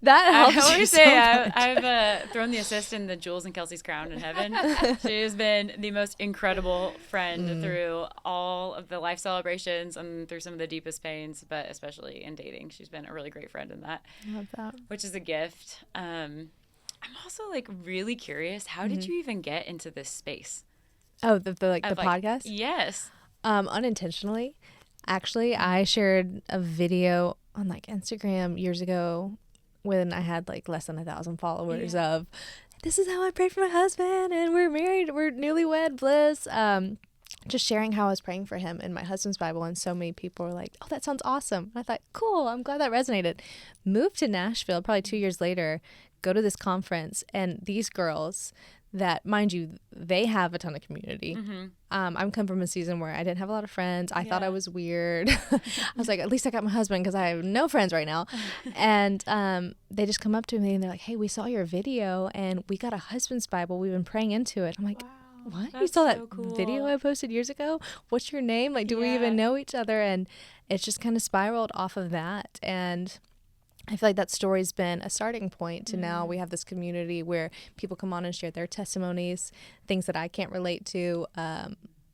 That helps I you always so say much. I've thrown the assist in the Jules and Kelsey's crown in heaven. She has been the most incredible friend through all of the life celebrations and through some of the deepest pains, but especially in dating. She's been a really great friend in that. I love that. Which is a gift. I'm also like really curious. How did you even get into this space? Oh, the podcast? Yes. Unintentionally. Actually, I shared a video on like Instagram years ago when I had like less than 1,000 followers of, this is how I prayed for my husband and we're married, we're newlywed bliss. Just sharing how I was praying for him in my husband's Bible, and so many people were like, oh, that sounds awesome. And I thought, cool, I'm glad that resonated. Moved to Nashville probably 2 years later, go to this conference, and these girls that, mind you, they have a ton of community. I'm come from a season where I didn't have a lot of friends. I thought I was weird. I was like, at least I got my husband because I have no friends right now. And they just come up to me and they're like, hey, we saw your video and we got a husband's Bible. We've been praying into it. I'm like, what? You saw that video I posted years ago? What's your name? Like, do we even know each other? And it's just kind of spiraled off of that. And I feel like that story's been a starting point to now we have this community where people come on and share their testimonies, things that I can't relate to.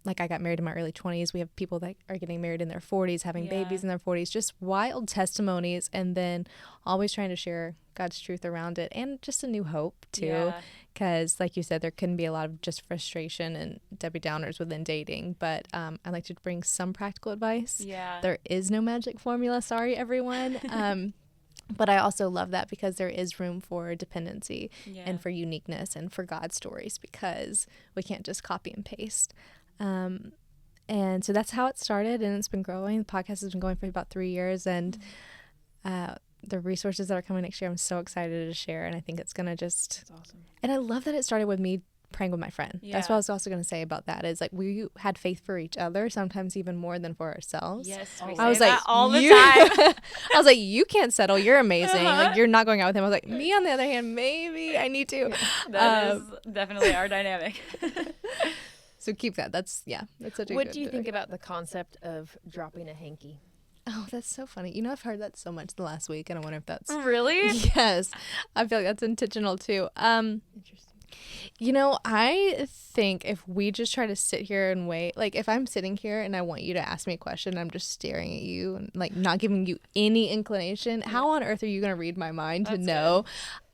Like, I got married in my early 20s. We have people that are getting married in their 40s, having babies in their 40s, just wild testimonies, and then always trying to share God's truth around it and just a new hope too. Because like you said, there can be a lot of just frustration and Debbie Downers within dating, but I like to bring some practical advice. There is no magic formula. Sorry, everyone. But I also love that because there is room for dependency and for uniqueness and for God's stories, because we can't just copy and paste. And so that's how it started, and it's been growing. The podcast has been going for about 3 years, and the resources that are coming next year, I'm so excited to share, and I think it's going to just... That's awesome. And I love that it started with me praying with my friend. Yeah. That's what I was also going to say about that is like we had faith for each other, sometimes even more than for ourselves. Yes, we I was say like, that all the you- time. I was like, you can't settle. You're amazing. Like you're not going out with him. I was like, me on the other hand, maybe I need to. That is definitely our dynamic. So keep that. That's such a What good do you think about the concept of dropping a hanky? Oh, that's so funny. You know, I've heard that so much the last week, and I wonder if that's Really? yes. I feel like that's intentional too. Interesting. You know, I think if we just try to sit here and wait, like if I'm sitting here and I want you to ask me a question, I'm just staring at you and like not giving you any inclination. How on earth are you going to read my mind to know?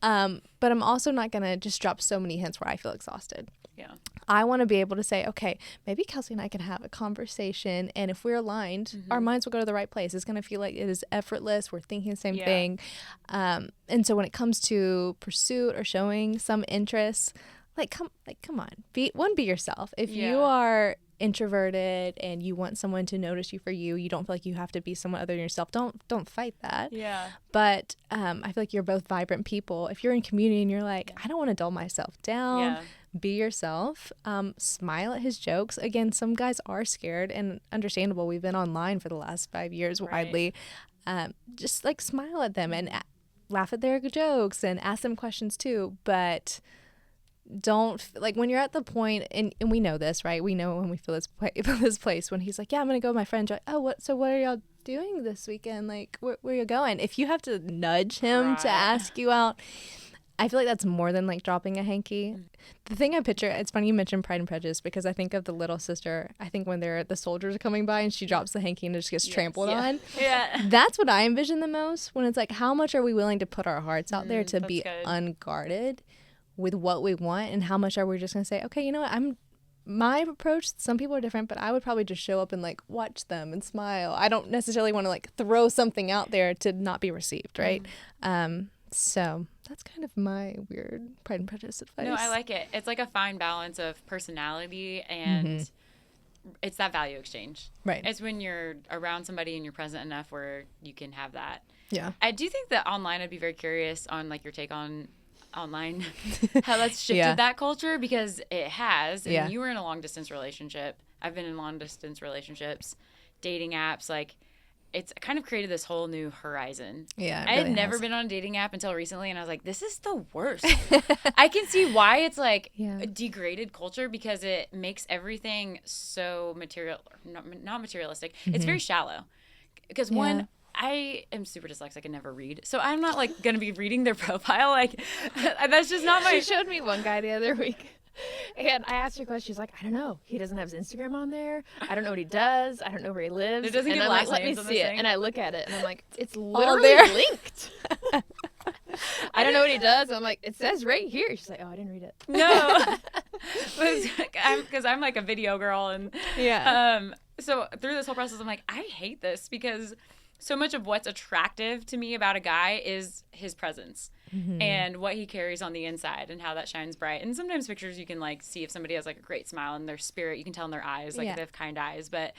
But I'm also not going to just drop so many hints where I feel exhausted. Yeah. I want to be able to say, okay, maybe Kelsey and I can have a conversation, and if we're aligned, our minds will go to the right place. It's going to feel like it is effortless. We're thinking the same thing. And so when it comes to pursuit or showing some interest, come on, be yourself. If you are introverted and you want someone to notice you for you, you don't feel like you have to be someone other than yourself. Don't fight that. Yeah. But I feel like you're both vibrant people. If you're in community and you're like, I don't want to dull myself down. Be yourself. Smile at his jokes. Again, some guys are scared, and understandable. We've been online for the last 5 years widely. Just like smile at them and laugh at their jokes and ask them questions too. But don't like when you're at the point, and we know this, right? We know when we feel this place when he's like, yeah, I'm gonna go with my friends. You're like, oh, what are y'all doing this weekend? Like, where are you going? If you have to nudge him to ask you out, I feel like that's more than like dropping a hanky. The thing I picture, it's funny you mentioned Pride and Prejudice because I think of the little sister. I think when the soldiers are coming by and she drops the hanky and it just gets trampled on. Yeah. That's what I envision the most, when it's like, how much are we willing to put our hearts out there to be good. unguarded with what we want, and how much are we just going to say, okay, you know what, my approach, some people are different, but I would probably just show up and like watch them and smile. I don't necessarily want to like throw something out there to not be received, right? So that's kind of my weird Pride and Prejudice advice. No, I like it. It's like a fine balance of personality and it's that value exchange. Right. It's when you're around somebody and you're present enough where you can have that. Yeah. I do think that online, I'd be very curious on like your take on online, how that's shifted that culture, because it has. And you were in a long distance relationship. I've been in long distance relationships, dating apps, like it's kind of created this whole new horizon. Yeah. I had never been on a dating app until recently, and I was like, this is the worst. I can see why it's like a degraded culture, because it makes everything so not materialistic. It's very shallow. Because one, I am super dyslexic and never read, so I'm not like going to be reading their profile. Like that's just not my. She showed me one guy the other week. And I asked her a question. She's like, I don't know. He doesn't have his Instagram on there. I don't know what he does. I don't know where he lives. It doesn't and give I'm last like, let me names on see this it. thing. And I look at it and I'm like, it's literally there. linked. I don't know what he does. I'm like, it says right here. She's like, oh, I didn't read it. No, because I'm like a video girl, and so through this whole process, I'm like, I hate this, because so much of what's attractive to me about a guy is his presence and what he carries on the inside and how that shines bright. And sometimes pictures you can like see if somebody has like a great smile in their spirit. You can tell in their eyes, like if they have kind eyes. But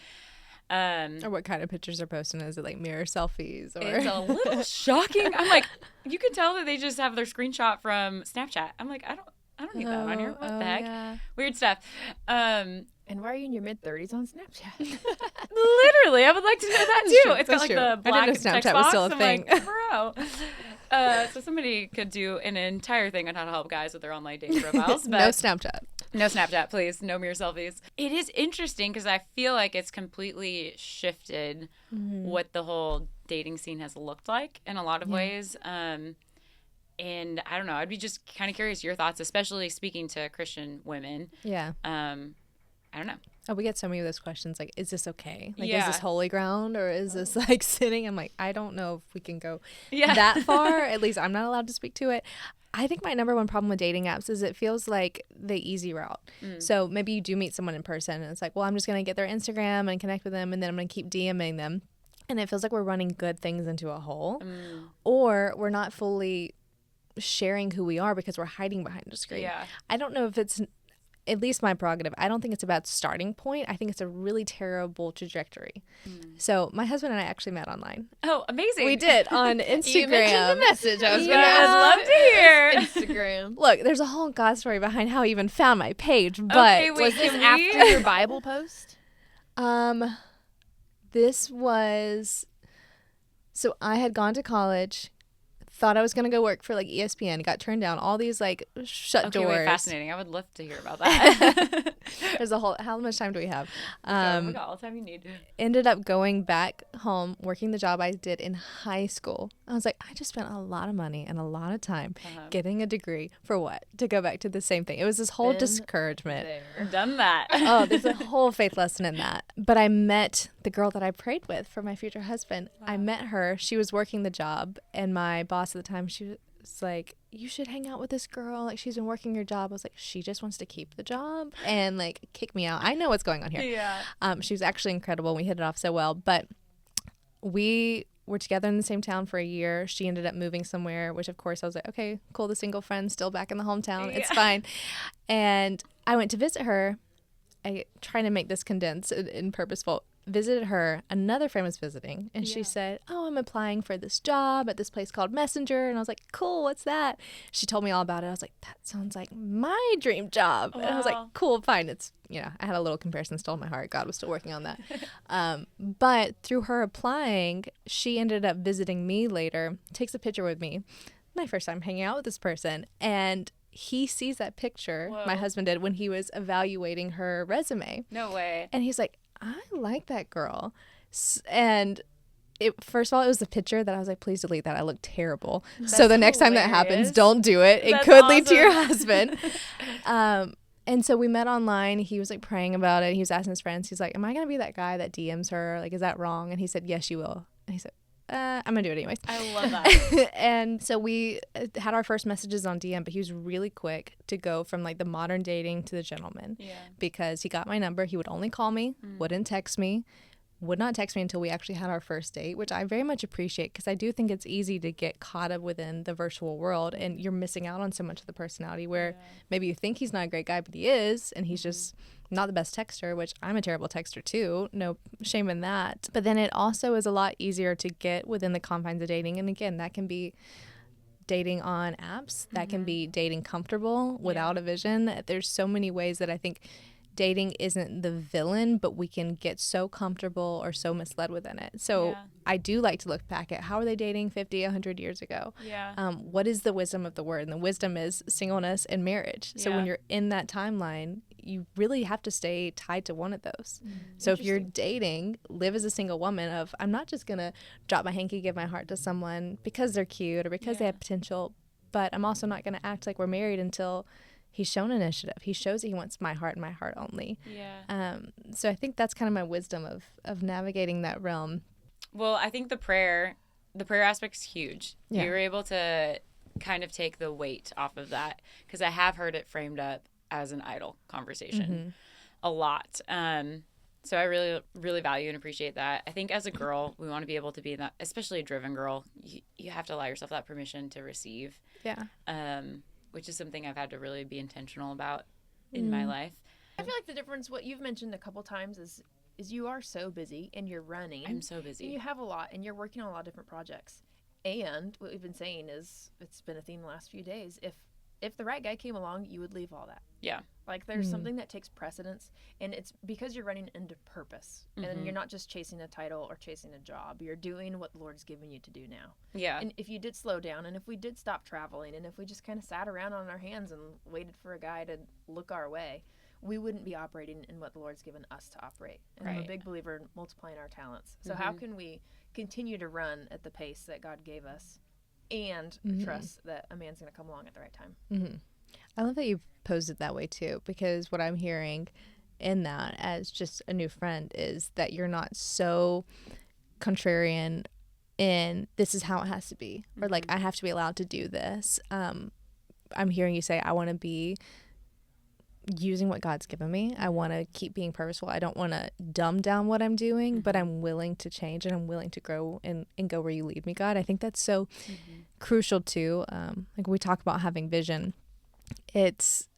or what kind of pictures they're posting? Is it like mirror selfies? Or it's a little shocking. I'm like, you can tell that they just have their screenshot from Snapchat. I'm like, I don't need that on here. What the heck? Yeah. Weird stuff. And why are you in your mid-30s on Snapchat? Literally, I would like to know that too. true. It's That's got like true. the black I didn't know text Snapchat was box. still a I'm thing. like, bro. So somebody could do an entire thing on how to help guys with their online dating profiles. But No Snapchat. No Snapchat, please. No mirror selfies. It is interesting because I feel like it's completely shifted what the whole dating scene has looked like in a lot of ways. And I don't know. I'd be just kind of curious your thoughts, especially speaking to Christian women. Yeah. I don't know. Oh, we get so many of those questions. Like, is this okay? Like, Yeah. is this holy ground, or is this like sinning? I'm like, I don't know if we can go that far. At least I'm not allowed to speak to it. I think my number one problem with dating apps is it feels like the easy route. So maybe you do meet someone in person and it's like, well, I'm just going to get their Instagram and connect with them, and then I'm going to keep DMing them. And it feels like we're running good things into a hole, or we're not fully sharing who we are because we're hiding behind a screen. Yeah. I don't know if it's at least my prerogative, I don't think it's a bad starting point. I think it's a really terrible trajectory. So my husband and I actually met online. Oh, amazing. We did on Instagram. You mentioned the message. I was going to I'd ask. love to hear. Instagram. Look, there's a whole God story behind how I even found my page, but Okay, wait, Was this can we- after your Bible post? this was, so I had gone to college, thought I was going to go work for like ESPN, got turned down, all these like shut Okay, doors. wait, fascinating. I would love to hear about that. There's a whole, how much time do we have? we got all the time you need. Ended up going back home, working the job I did in high school. I was like, I just spent a lot of money and a lot of time getting a degree for what? To go back to the same thing. It was this whole Been discouragement. There. Done that. Oh, there's a whole faith lesson in that. But I met the girl that I prayed with for my future husband. I met her. She was working the job, and my boss at the time, she was like, you should hang out with this girl. Like, she's been working your job. I was like, she just wants to keep the job and like kick me out. I know what's going on here. Yeah. She was actually incredible. We hit it off so well. But we were together in the same town for a year. She ended up moving somewhere, which of course I was like, okay, cool. The single friend's still back in the hometown. It's fine. And I went to visit her. I trying to make this condensed and purposeful. Visited her. Another friend was visiting, and she said, oh, I'm applying for this job at this place called Messenger. And I was like, cool, what's that? She told me all about it. I was like, that sounds like my dream job. And I was like, cool, fine. It's, I had a little comparison still in my heart. God was still working on that. But through her applying, she ended up visiting me later, takes a picture with me. My first time hanging out with this person. And he sees that picture, my husband did, when he was evaluating her resume. No way. And he's like, I like that girl. And first of all, it was the picture that I was like, please delete that. I look terrible. So the next time that happens, don't do it. It That's could lead to awesome. your husband. And so we met online. He was like praying about it. He was asking his friends. He's like, am I going to be that guy that DMs her? Like, is that wrong? And he said, yes, you will. And he said, I'm going to do it anyways. I love that. And so we had our first messages on DM, but he was really quick to go from like the modern dating to the gentleman. Yeah. Because he got my number. He would only call me, wouldn't text me, would not text me until we actually had our first date, which I very much appreciate because I do think it's easy to get caught up within the virtual world and you're missing out on so much of the personality where maybe you think he's not a great guy, but he is, and he's just not the best texter, which I'm a terrible texter too. No shame in that. But then it also is a lot easier to get within the confines of dating. And again, that can be dating on apps. That can be dating comfortable without a vision. There's so many ways that I think dating isn't the villain, but we can get so comfortable or so misled within it. So I do like to look back at how are they dating 50, 100 years ago? Yeah. What is the wisdom of the word? And the wisdom is singleness and marriage. So when you're in that timeline, you really have to stay tied to one of those. So if you're dating, live as a single woman of, I'm not just going to drop my hanky, give my heart to someone because they're cute or because they have potential, but I'm also not going to act like we're married until he's shown initiative. He shows that he wants my heart and my heart only. Yeah. So I think that's kind of my wisdom of navigating that realm. Well, I think the prayer aspect is huge. Yeah. You were able to kind of take the weight off of that because I have heard it framed up as an idle conversation a lot. So I really, really value and appreciate that. I think as a girl, we want to be able to be that, especially a driven girl, you have to allow yourself that permission to receive. Yeah. Which is something I've had to really be intentional about in my life. I feel like the difference, what you've mentioned a couple times is you are so busy and you're running. I'm so busy. And you have a lot and you're working on a lot of different projects. And what we've been saying is, it's been a theme the last few days, if the right guy came along, you would leave all that. Yeah. Like there's something that takes precedence, and it's because you're running into purpose, and you're not just chasing a title or chasing a job. You're doing what the Lord's given you to do now. Yeah. And if you did slow down, and if we did stop traveling, and if we just kind of sat around on our hands and waited for a guy to look our way, we wouldn't be operating in what the Lord's given us to operate. And I'm a big believer in multiplying our talents. So how can we continue to run at the pace that God gave us and trust that a man's going to come along at the right time? I love that you posed it that way too, because what I'm hearing in that as just a new friend is that you're not so contrarian in this is how it has to be, or like I have to be allowed to do this. I'm hearing you say I want to be using what God's given me. I want to keep being purposeful. I don't want to dumb down what I'm doing, but I'm willing to change and I'm willing to grow and go where you lead me, God. I think that's so crucial too. Like we talk about having vision. It's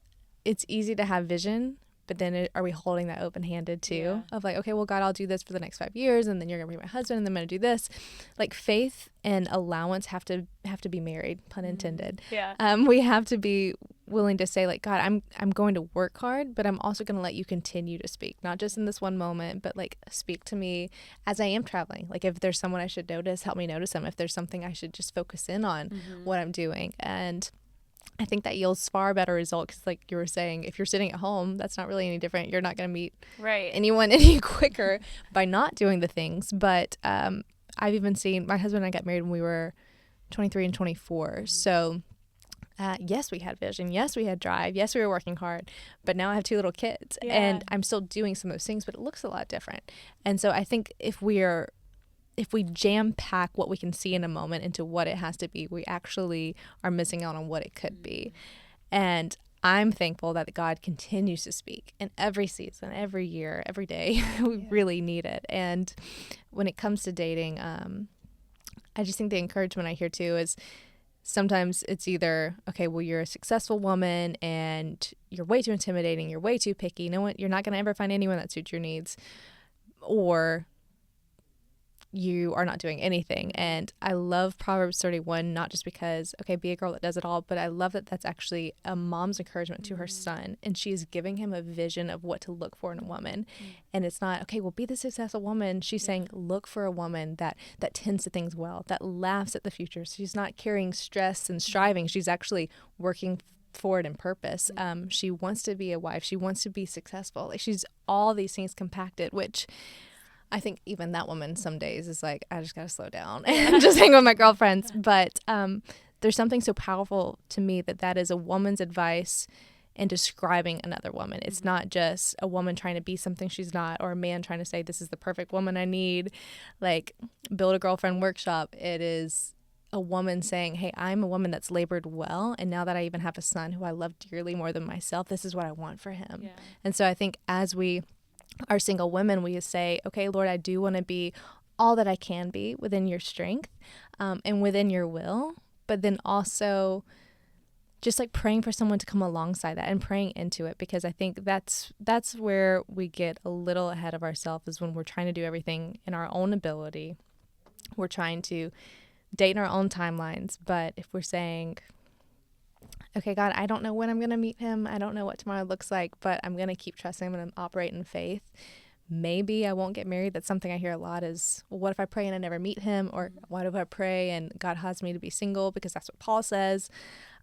it's easy to have vision, but then are we holding that open-handed too? Of like, okay, well, God, I'll do this for the next 5 years, and then you're gonna be my husband, and then I'm gonna do this. Like, faith and allowance have to be married, pun intended. We have to be willing to say, like, God, I'm going to work hard, but I'm also going to let you continue to speak, not just in this one moment, but like speak to me as I am traveling. Like, if there's someone I should notice, help me notice them. If there's something I should just focus in on what I'm doing. And I think that yields far better results, because like you were saying, if you're sitting at home, that's not really any different. You're not going to meet anyone any quicker by not doing the things. But I've even seen, my husband and I got married when we were 23 and 24. So yes, we had vision. Yes, we had drive. Yes, we were working hard. But now I have 2 little kids, and I'm still doing some of those things, but it looks a lot different. And so I think if we jam pack what we can see in a moment into what it has to be, we actually are missing out on what it could be. And I'm thankful that God continues to speak in every season, every year, every day. We really need it. And when it comes to dating, I just think the encouragement I hear too is, sometimes it's either, okay, well, you're a successful woman and you're way too intimidating, you're way too picky, you're not going to ever find anyone that suits your needs, or you are not doing anything. And I love Proverbs 31, not just because, okay, be a girl that does it all, but I love that that's actually a mom's encouragement to her son, and she is giving him a vision of what to look for in a woman. And it's not, okay, well, be the successful woman. She's saying, look for a woman that tends to things well, that laughs at the future. She's not carrying stress and striving. She's actually working forward in purpose. She wants to be a wife. She wants to be successful. Like, she's all these things compacted, which I think even that woman some days is like, I just got to slow down and just hang with my girlfriends. But there's something so powerful to me that is a woman's advice in describing another woman. It's not just a woman trying to be something she's not, or a man trying to say, this is the perfect woman I need, like build a girlfriend workshop. It is a woman saying, hey, I'm a woman that's labored well, and now that I even have a son who I love dearly more than myself, this is what I want for him. And so I think as we are single women, we say, okay, Lord, I do want to be all that I can be within your strength and within your will, but then also just like praying for someone to come alongside that and praying into it, because I think that's where we get a little ahead of ourselves, is when we're trying to do everything in our own ability. We're trying to date in our own timelines, but if we're saying, okay, God, I don't know when I'm going to meet him. I don't know what tomorrow looks like, but I'm going to keep trusting. I'm going to operate in faith. Maybe I won't get married. That's something I hear a lot is, well, what if I pray and I never meet him? Or what if I pray and God has me to be single, because that's what Paul says.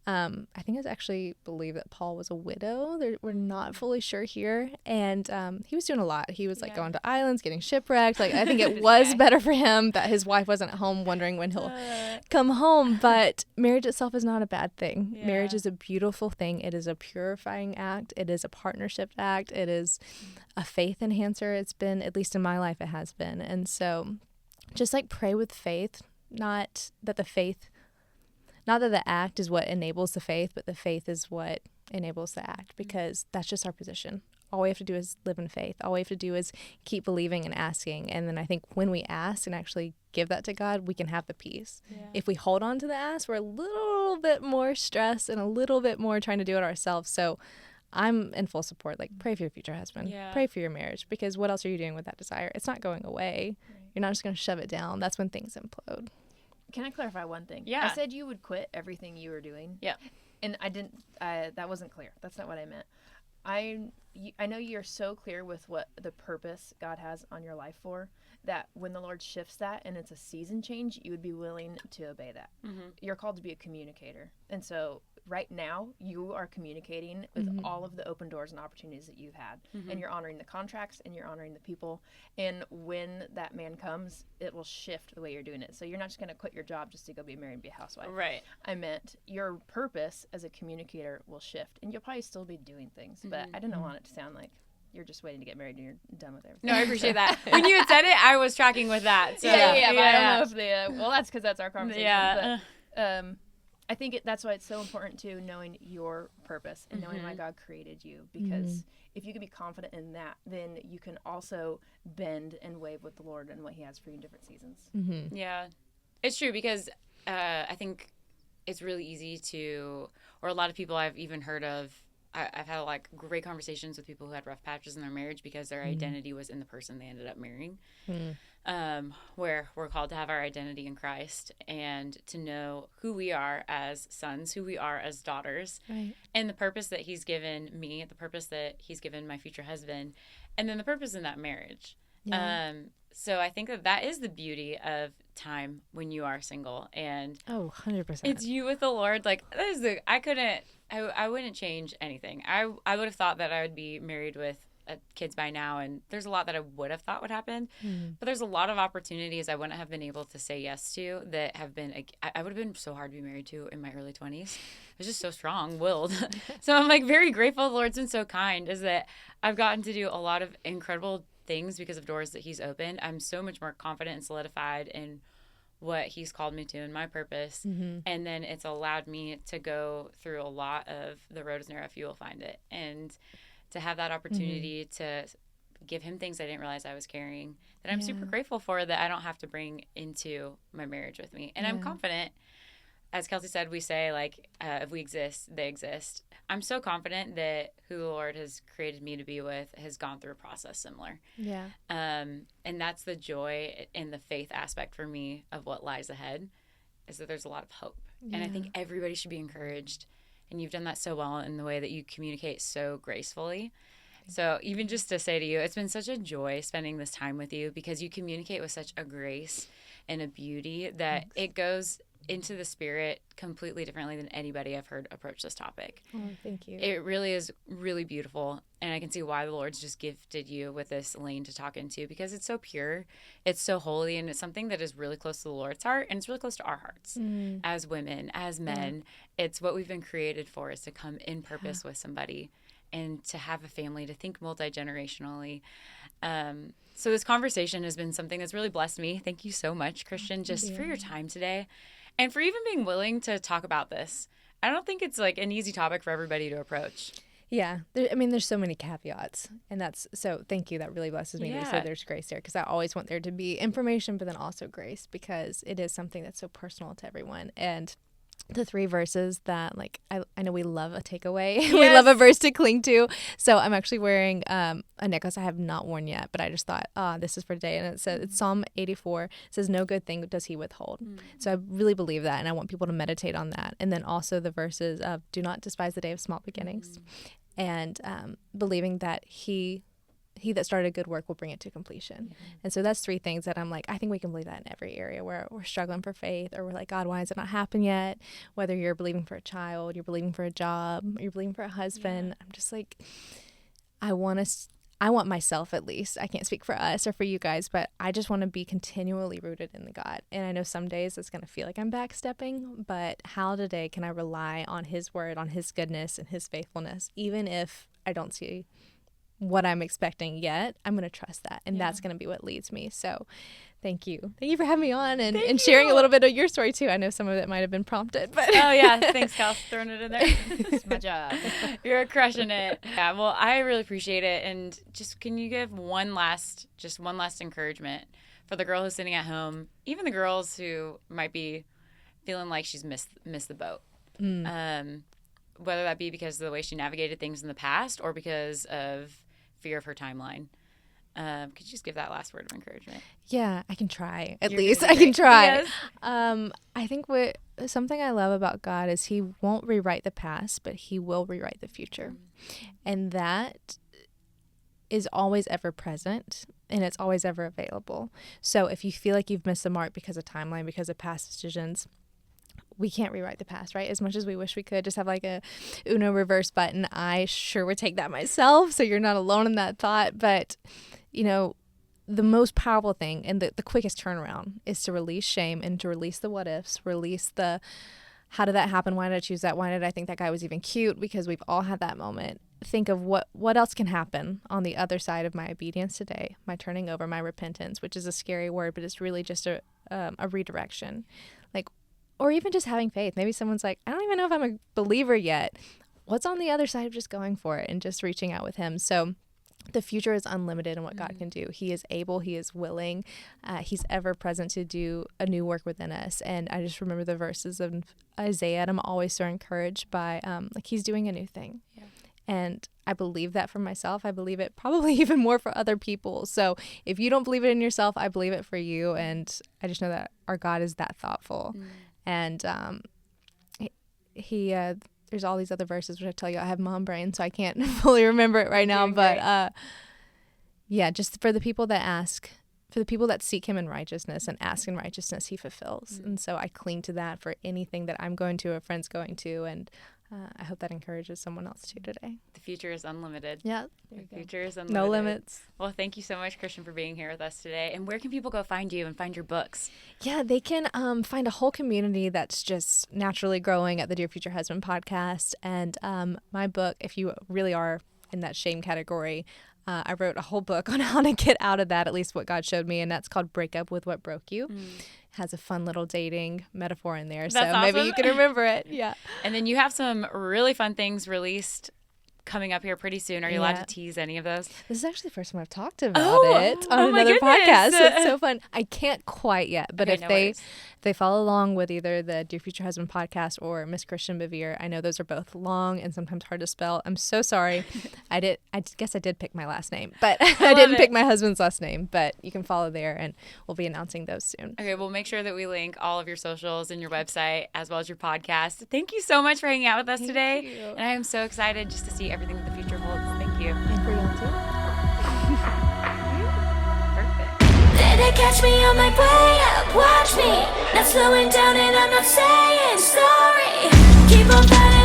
I think I actually believe that Paul was a widow. We're not fully sure here. And he was doing a lot. He was like going to islands, getting shipwrecked. Like, I think it was better for him that his wife wasn't at home wondering when he'll come home. But marriage itself is not a bad thing. Marriage is a beautiful thing. It is a purifying act. It is a partnership act. It is a faith enhancer. It's been, at least in my life, it has been. And so just like pray with faith, not that the act is what enables the faith, but the faith is what enables the act, because that's just our position. All we have to do is live in faith. All we have to do is keep believing and asking. And then I think when we ask and actually give that to God, we can have the peace. If we hold on to the ask, we're a little bit more stressed and a little bit more trying to do it ourselves. So I'm in full support. Like, pray for your future husband. Pray for your marriage, because what else are you doing with that desire? It's not going away. You're not just going to shove it down. That's when things implode. Can I clarify one thing? Yeah. I said you would quit everything you were doing. Yeah. And I didn't, that wasn't clear. That's not what I meant. I know you're so clear with what the purpose God has on your life for, that when the Lord shifts that and it's a season change, you would be willing to obey that. You're called to be a communicator. And so right now you are communicating with all of the open doors and opportunities that you've had, and you're honoring the contracts and you're honoring the people. And when that man comes, it will shift the way you're doing it. So you're not just going to quit your job just to go be married and be a housewife. Right. I meant your purpose as a communicator will shift, and you'll probably still be doing things, but I didn't want it to sound like you're just waiting to get married and you're done with everything. No, I appreciate that. When you had said it, I was tracking with that. So. But I don't know if well, that's because that's our conversation. But I think that's why it's so important to knowing your purpose and knowing why God created you, because if you can be confident in that, then you can also bend and wave with the Lord and what he has for you in different seasons. Yeah, it's true, because I think it's really easy to, or a lot of people I've even heard of, I've had like great conversations with people who had rough patches in their marriage because their identity was in the person they ended up marrying. Where we're called to have our identity in Christ and to know who we are as sons, who we are as daughters, Right. and the purpose that he's given me, the purpose that he's given my future husband, and then the purpose in that marriage. Yeah. So I think that is the beauty of time when you are single, and 100%. it's you with the Lord. Like, that is I wouldn't change anything. I would have thought that I would be married with kids by now, and there's a lot that I would have thought would happen, but there's a lot of opportunities I wouldn't have been able to say yes to that have been, I would have been so hard to be married to in my early 20s. I was just so strong-willed. So I'm like very grateful the Lord's been so kind, is that I've gotten to do a lot of incredible things because of doors that he's opened. I'm so much more confident and solidified in what he's called me to and my purpose. And then it's allowed me to go through a lot of the road is narrow, few will find it. And to have that opportunity to give him things I didn't realize I was carrying that I'm super grateful for, that I don't have to bring into my marriage with me. And I'm confident, as Kelsey said, we say, like, if we exist, they exist. I'm so confident that who the Lord has created me to be with has gone through a process similar. Yeah. And that's the joy and the faith aspect for me of what lies ahead, is that there's a lot of hope. And I think everybody should be encouraged. And you've done that so well in the way that you communicate so gracefully. So even just to say to you, it's been such a joy spending this time with you, because you communicate with such a grace and a beauty that it goes into the spirit completely differently than anybody I've heard approach this topic. Oh, thank you. It really is really beautiful. And I can see why the Lord's just gifted you with this lane to talk into, because it's so pure, it's so holy, and it's something that is really close to the Lord's heart, and it's really close to our hearts as women, as men. It's what we've been created for, is to come in purpose with somebody and to have a family, to think multi-generationally. So this conversation has been something that's really blessed me. Thank you so much, Christian, just for your time today and for even being willing to talk about this. I don't think it's like an easy topic for everybody to approach. Yeah. There's so many caveats, and so thank you. That really blesses me to say there's grace there, because I always want there to be information, but then also grace, because it is something that's so personal to everyone. And the 3 verses that, like, I know we love a takeaway. We love a verse to cling to. So I'm actually wearing a necklace I have not worn yet, but I just thought, this is for today. And it says, it's Psalm 84. It says, no good thing does he withhold. So I really believe that, and I want people to meditate on that. And then also the verses of, do not despise the day of small beginnings. And believing that he that started a good work will bring it to completion. And so that's 3 things that I'm like, I think we can believe that in every area where we're struggling for faith, or we're like, God, why has it not happened yet? Whether you're believing for a child, you're believing for a job, you're believing for a husband. I'm just like, I want myself, at least, I can't speak for us or for you guys, but I just want to be continually rooted in the God. And I know some days it's going to feel like I'm backstepping, but how today can I rely on his word, on his goodness and his faithfulness, even if I don't see what I'm expecting yet? I'm going to trust that, and that's going to be what leads me. So thank you for having me on and sharing a little bit of your story too. I know some of it might have been prompted, but Thanks, Kels, throwing it in there. It's my job. You're crushing it. Yeah, well, I really appreciate it. And just, can you give one last encouragement for the girl who's sitting at home, even the girls who might be feeling like she's missed the boat, whether that be because of the way she navigated things in the past or because of fear of her timeline. Could you just give that last word of encouragement? Yeah, I can try. At You're least gonna I be can great. try. Yes. I think something I love about God is he won't rewrite the past, but he will rewrite the future. And that is always ever present, and it's always ever available. So if you feel like you've missed the mark because of timeline, because of past decisions, we can't rewrite the past, right? As much as we wish we could just have like a Uno reverse button, I sure would take that myself. So you're not alone in that thought. But, the most powerful thing and the quickest turnaround is to release shame and to release the what ifs, release the how did that happen? Why did I choose that? Why did I think that guy was even cute? Because we've all had that moment. Think of what else can happen on the other side of my obedience today, my turning over, my repentance, which is a scary word, but it's really just a redirection. Or even just having faith. Maybe someone's like, I don't even know if I'm a believer yet. What's on the other side of just going for it and just reaching out with him? So the future is unlimited in what God can do. He is able. He is willing. He's ever present to do a new work within us. And I just remember the verses of Isaiah, and I'm always so encouraged by, he's doing a new thing. Yeah. And I believe that for myself. I believe it probably even more for other people. So if you don't believe it in yourself, I believe it for you. And I just know that our God is that thoughtful. And he there's all these other verses, which I tell you, I have mom brain, so I can't fully remember it right now. But yeah, just for the people that ask, for the people that seek him in righteousness and ask in righteousness, he fulfills. And so I cling to that for anything that I'm going to, a friend's going to. And I hope that encourages someone else too today. The future is unlimited. Yeah. The future is unlimited. No limits. Well, thank you so much, Christian, for being here with us today. And where can people go find you and find your books? Yeah, they can find a whole community that's just naturally growing at the Dear Future Husband podcast. And my book, if you really are in that shame category, I wrote a whole book on how to get out of that, at least what God showed me, and that's called Break Up with What Broke You. Has a fun little dating metaphor in there, That's so awesome. maybe you can remember it. Yeah. And then you have some really fun things released coming up here pretty soon. Are you allowed to tease any of those? This is actually the first time I've talked about it on another podcast. So it's so fun. I can't quite yet, but Okay, if they follow along with either the Dear Future Husband podcast or Miss Christian Bevere, I know those are both long and sometimes hard to spell. I'm so sorry. I guess I did pick my last name, but I didn't pick my husband's last name. But you can follow there, and we'll be announcing those soon. Okay, we'll make sure that we link all of your socials and your website as well as your podcast. Thank you so much for hanging out with us today. you. And I am so excited just to see everything that the future holds. Thank you. And for you too. Perfect. They catch me on my way up, watch me. Not slowing down and I'm not saying sorry. Keep on fighting.